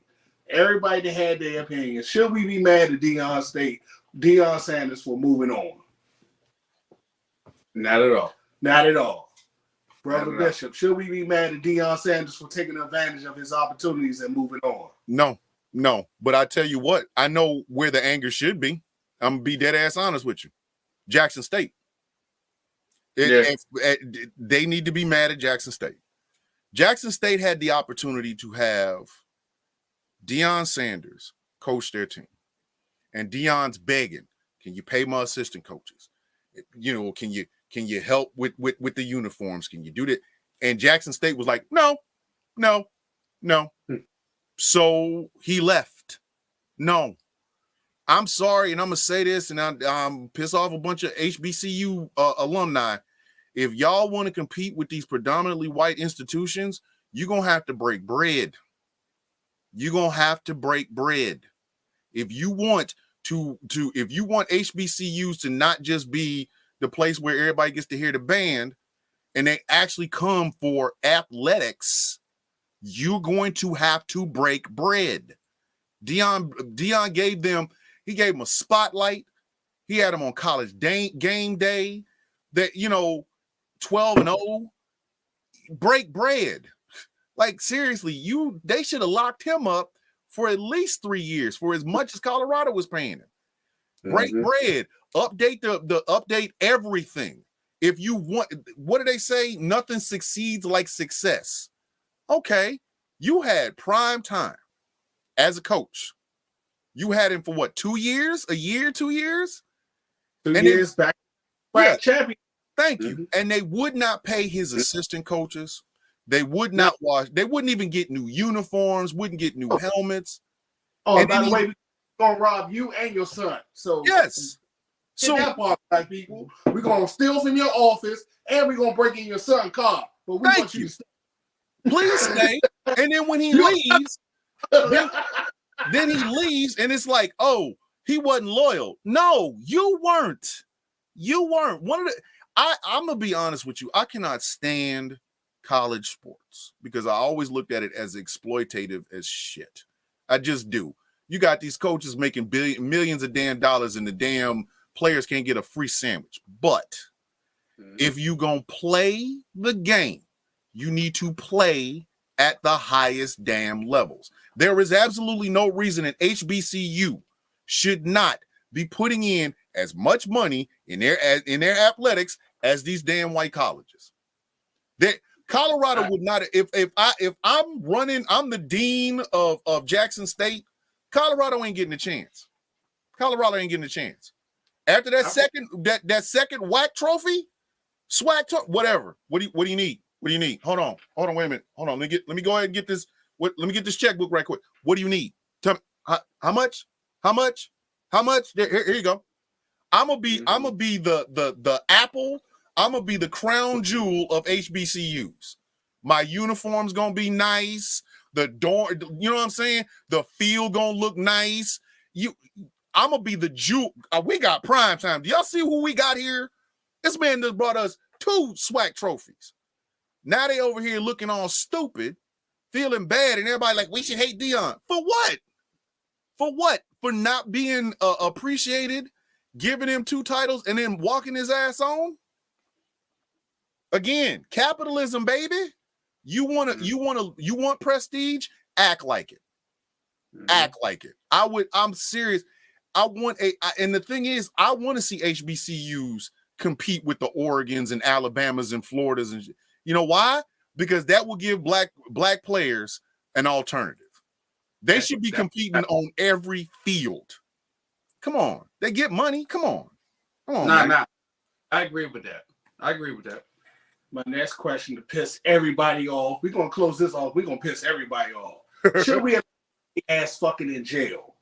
Everybody that had their opinion. Should we be mad at Deion Sanders for moving on? Not at all. Not at all. Brother Bishop, should we be mad at Deion Sanders for taking advantage of his opportunities and moving on? No. But I tell you what, I know where the anger should be. I'm gonna be dead ass honest with you. Jackson State. They need to be mad at Jackson State. Jackson State had the opportunity to have Deion Sanders coach their team. And Deion's begging, can you pay my assistant coaches? You know, can you help with the uniforms? Can you do that? And Jackson State was like, no. So he left. No. I'm sorry, and I'm gonna say this, and I'm piss off a bunch of HBCU alumni. If y'all want to compete with these predominantly white institutions, you're gonna have to break bread. You're gonna have to break bread. If you want if you want HBCUs to not just be the place where everybody gets to hear the band and they actually come for athletics, you're going to have to break bread. Deion gave them a spotlight. He had them on college game day. That, 12-0. Break bread. Like, seriously, they should have locked him up for at least 3 years for as much as Colorado was paying him. Break bread. Update update everything. If you want, what do they say? Nothing succeeds like success. Okay, you had prime time as a coach. You had him for what, 2 years? A year, 2 years? 2 years back champion. Thank you. And they would not pay his assistant coaches. They would not wash. They wouldn't even get new uniforms, wouldn't get new helmets. Oh, and by the way, we're going to rob you and your son. So yes. So that part, black people. We're going to steal from your office and we're going to break in your son's car. But we want you to stay. Please stay. And then when he leaves, then he leaves and it's like, oh, he wasn't loyal. No, you weren't. I'm going to be honest with you. I cannot stand college sports because I always looked at it as exploitative as shit. I just do. You got these coaches making millions of damn dollars and the damn players can't get a free sandwich. But if you gonna play the game, you need to play at the highest damn levels. There is absolutely no reason an HBCU should not be putting in as much money in their athletics as these damn white colleges. Colorado would not. If I'm the dean of Jackson State, Colorado ain't getting a chance. Colorado ain't getting a chance. After that second WAC trophy, whatever. What do you need? What do you need? Hold on. Wait a minute. Hold on. Let me go ahead and get this. Let me get this checkbook right quick. What do you need? Tell me how much? How much? Here you go. I'm gonna be the apple. I'm gonna be the crown jewel of HBCUs. My uniform's gonna be nice. The door, you know what I'm saying? The field gonna look nice. I'm gonna be the jewel. We got prime time. Do y'all see who we got here? This man just brought us 2 SWAC trophies. Now they over here looking all stupid, feeling bad, and everybody like, we should hate Deion. For what? For what? For not being appreciated, giving him 2 titles, and then walking his ass on? Again, capitalism, baby. You want prestige? Act like it. Act like it. I'm serious. And the thing is, I want to see HBCUs compete with the Oregons and Alabamas and Floridas. And you know why? Because that will give black players an alternative. They should be competing on every field. Come on. They get money. Come on. Nah. I agree with that. My next question to piss everybody off. We're going to close this off. We're going to piss everybody off. Should we have ass fucking in jail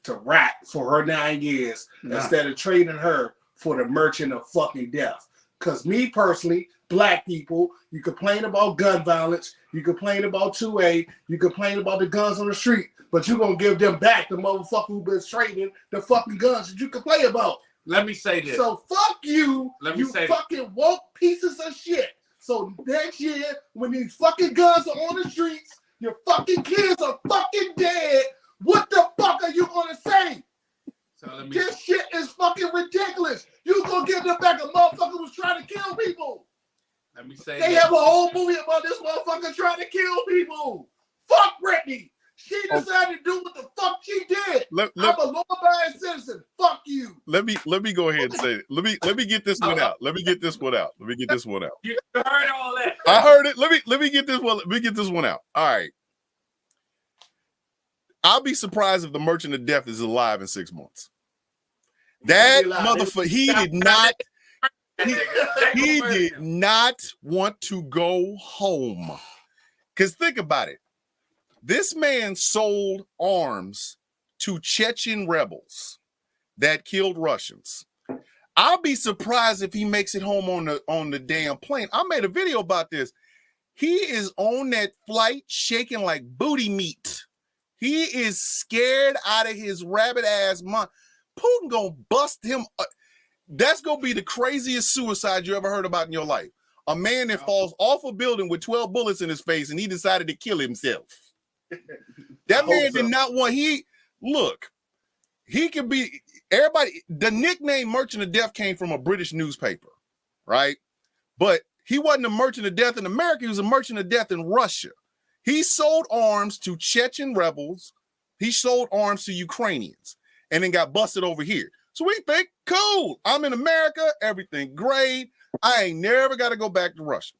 to rot for her 9 years instead of trading her for the merchant of fucking death. Because me personally, black people, you complain about gun violence, you complain about 2A, you complain about the guns on the street, but you're going to give them back the motherfucker who been trading the fucking guns that you complain about. Let me say this. So fuck you, you fucking woke pieces of shit. So next year, when these fucking guns are on the streets, your fucking kids are fucking dead, what the fuck are you going to say? This shit is fucking ridiculous. You gonna give them back a motherfucker who's trying to kill people. Let me say they have a whole movie about this motherfucker trying to kill people. Fuck Brittany. She decided to do what the fuck she did. I'm a law-abiding citizen. Fuck you. Let me go ahead and say it. Let me get this one out. Let me get this one out. You heard all that. I heard it. Let me get this one. Let me get this one out. All right. I'll be surprised if the Merchant of Death is alive in 6 months. That motherfucker, he did not want to go home. Because think about it. This man sold arms to Chechen rebels that killed Russians. I'll be surprised if he makes it home on the damn plane. I made a video about this. He is on that flight shaking like booty meat. He is scared out of his rabbit ass mind. Putin gonna bust him. That's gonna be the craziest suicide you ever heard about in your life. A man that falls off a building with 12 bullets in his face and he decided to kill himself. That man did not want, he could be, everybody, the nickname Merchant of Death came from a British newspaper, right? But he wasn't a merchant of death in America, he was a merchant of death in Russia. He sold arms to Chechen rebels, he sold arms to Ukrainians, and then got busted over here. So we think, cool, I'm in America, everything great. I ain't never got to go back to Russia.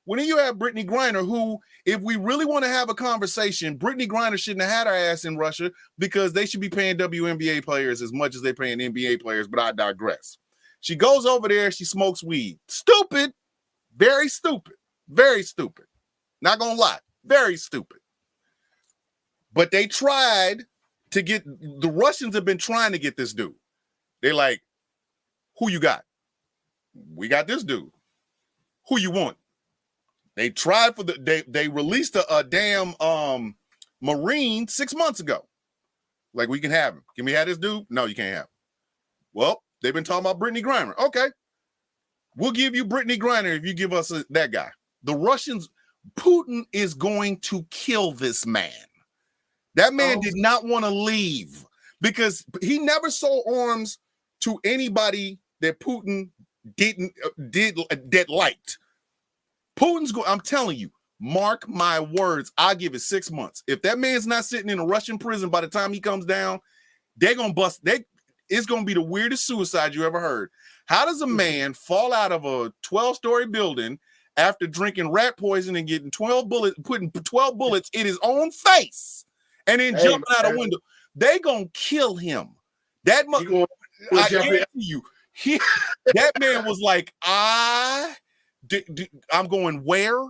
When you have Brittany Griner, who, if we really want to have a conversation, Brittany Griner shouldn't have had her ass in Russia because they should be paying WNBA players as much as they're paying NBA players, but I digress. She goes over there, she smokes weed. Stupid, very stupid, very stupid. Not gonna lie, very stupid. But they tried to get, the Russians have been trying to get this dude. They're like, who you got? We got this dude. Who you want? They tried for they released a damn Marine 6 months ago. Like, we can have him. Can we have this dude? No, you can't have him. Well, they've been talking about Brittany Griner. Okay. We'll give you Brittany Griner if you give us that guy. The Russians, Putin is going to kill this man. That man did not want to leave because he never sold arms to anybody that Putin that liked. Putin's going, I'm telling you, mark my words, I'll give it 6 months. If that man's not sitting in a Russian prison by the time he comes down, they're going to bust. It's going to be the weirdest suicide you ever heard. How does a man fall out of a 12-story building after drinking rat poison and getting 12 bullets, putting 12 bullets in his own face and then jumping out a window? They going to kill him. That I guarantee you, that man was like, I'm going where?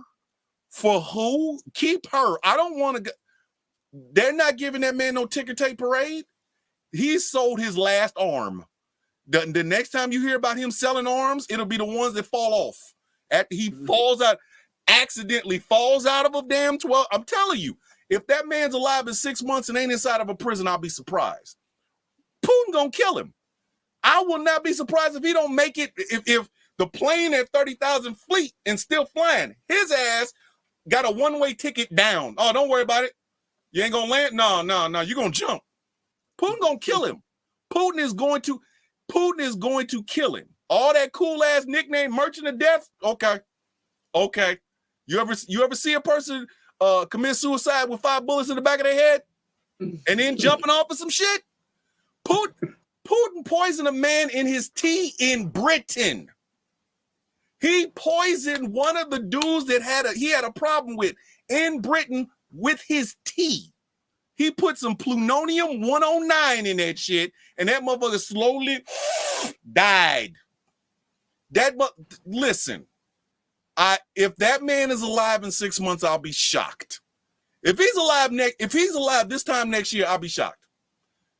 For who? Keep her. I don't want to go. They're not giving that man no ticker tape parade. He sold his last arm. The next time you hear about him selling arms, it'll be the ones that fall off. After he falls out, accidentally falls out of a damn 12. I'm telling you, if that man's alive in 6 months and ain't inside of a prison, I'll be surprised. Putin gonna kill him. I will not be surprised if he don't make it. If the plane at 30,000 feet and still flying, his ass got a one-way ticket down. Oh, don't worry about it. You ain't gonna land. No, you're gonna jump. Putin gonna kill him. Putin is going to kill him. All that cool ass nickname, Merchant of Death. Okay. You ever see a person commit suicide with 5 bullets in the back of their head and then jumping off of some shit? Putin poisoned a man in his tea in Britain. He poisoned one of the dudes that he had a problem with in Britain with his tea. He put some plutonium 109 in that shit, and that motherfucker slowly died. Listen, if that man is alive in 6 months, I'll be shocked. If he's alive this time next year, I'll be shocked.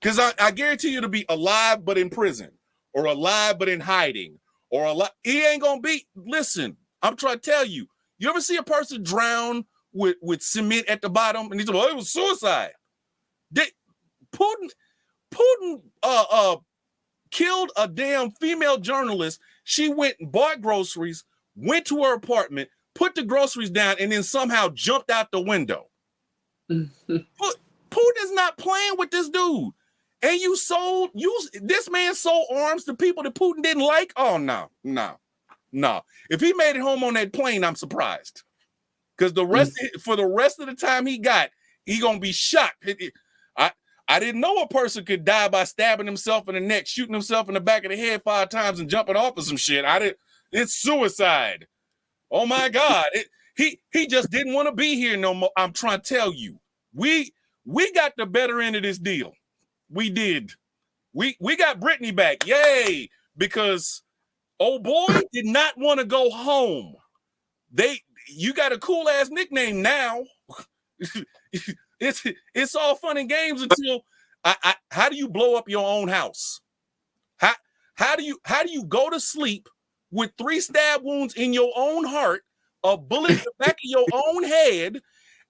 Because I guarantee you to be alive but in prison, or alive but in hiding, or alive. He ain't gonna be. Listen, I'm trying to tell you. You ever see a person drown with cement at the bottom, and he's like, "Well, it was suicide." Putin killed a damn female journalist. She went and bought groceries, went to her apartment, put the groceries down, and then somehow jumped out the window. Putin is not playing with this dude. And this man sold arms to people that Putin didn't like. Oh, no. If he made it home on that plane, I'm surprised. Because for the rest of the time he gonna be shocked. I didn't know a person could die by stabbing himself in the neck, shooting himself in the back of the head 5 times, and jumping off of some shit. It's suicide. Oh my God. He just didn't want to be here no more. I'm trying to tell you. We got the better end of this deal. We did. We got Brittany back. Yay. Because old boy did not want to go home. You got a cool ass nickname now. It's all fun and games until how do you blow up your own house? How do you go to sleep with 3 stab wounds in your own heart, a bullet in the back of your own head,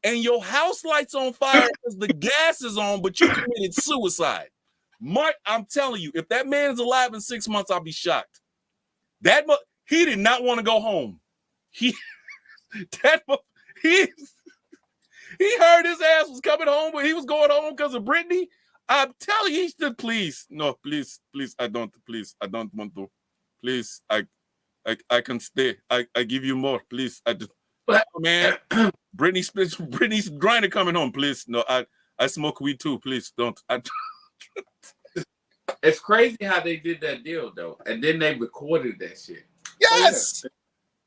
and your house lights on fire because the gas is on, but you committed suicide? Mark, I'm telling you, if that man is alive in 6 months, I'll be shocked. He did not want to go home. He heard his ass was coming home, but he was going home because of Brittany. I'm telling you, he said, please, I don't want to. Please, I can stay. I give you more, please. Man, Brittany's grinder coming home, please. No, I smoke weed too, please don't. It's crazy how they did that deal though, and then they recorded that shit. Yes,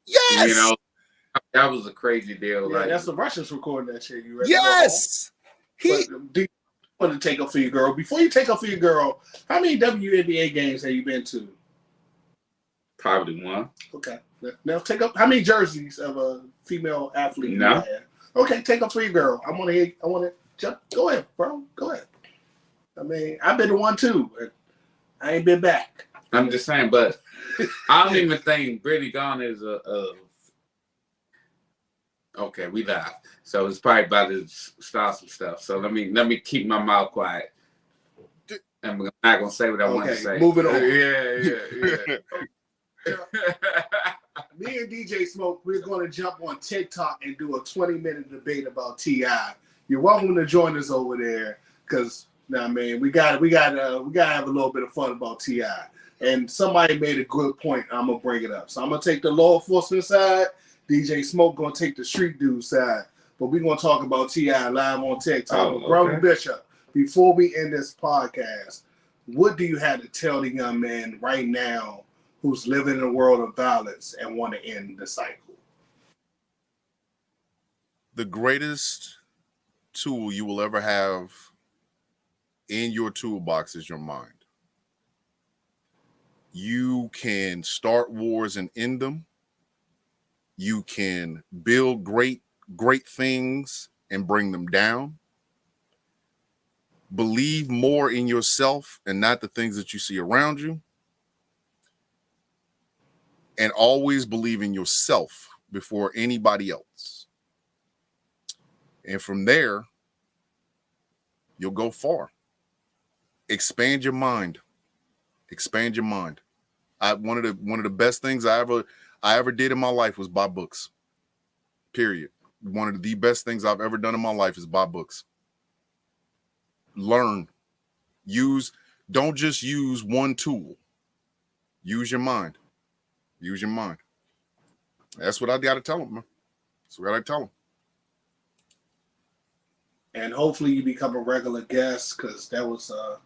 yes. You know, that was a crazy deal. Yeah, like, that's the Russians recording that shit. You ready? Yes. Do you want to take up for your girl? Before you take up for your girl, how many WNBA games have you been to? Probably one. Okay. Now take up. How many jerseys of a female athlete? No. You have? Okay, take up for your girl. I want to jump. Go ahead, bro. Go ahead. I mean, I've been to one too. I ain't been back. I'm just saying, but I don't even think Brittany Garner is Okay, we live. So it's probably about to start some stuff. So let me keep my mouth quiet. I'm not gonna say what I want to say. Moving on. Yeah. Me and DJ Smoke, we're going to jump on TikTok and do a 20-minute debate about T.I. You're welcome to join us over there because, we got to have a little bit of fun about T.I. And somebody made a good point. I'm gonna bring it up. So I'm gonna take the law enforcement side. DJ Smoke gonna take the street dude side. But we're gonna talk about T.I. live on TikTok. Brother Bishop, before we end this podcast, what do you have to tell the young man right now who's living in a world of violence and want to end the cycle? The greatest tool you will ever have in your toolbox is your mind. You can start wars and end them. You can build great things and bring them down. Believe more in yourself and not the things that you see around you. And always believe in yourself before anybody else. And from there, you'll go far. Expand your mind. Expand your mind. One of the best things I ever did in my life was buy books. Period. One of the best things I've ever done in my life is buy books. Learn. Don't just use one tool. Use your mind. Use your mind. That's what I got to tell them, man. That's what I tell them. And hopefully you become a regular guest because that was a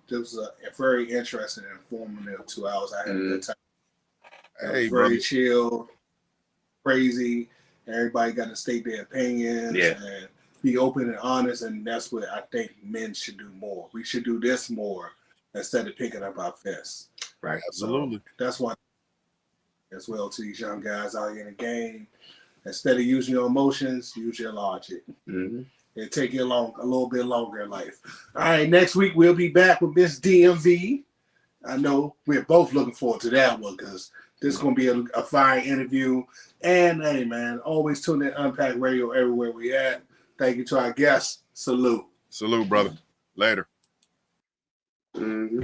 very interesting and informative 2 hours. I had a good time. Hey, very chill, crazy. Everybody got to state their opinions and be open and honest. And that's what I think men should do more. We should do this more instead of picking up our fists. Right. Absolutely. So that's why, as well, to these young guys out here in the game, instead of using your emotions, use your logic. Mm-hmm. and take you along a little bit longer in life. All right, next week we'll be back with Miss DMV. I know we're both looking forward to that one because this is going to be a fire interview. And hey, man, always tune in Unpacked Radio everywhere we at. Thank you to our guests. Salute. Salute, brother. Later. Mm-hmm.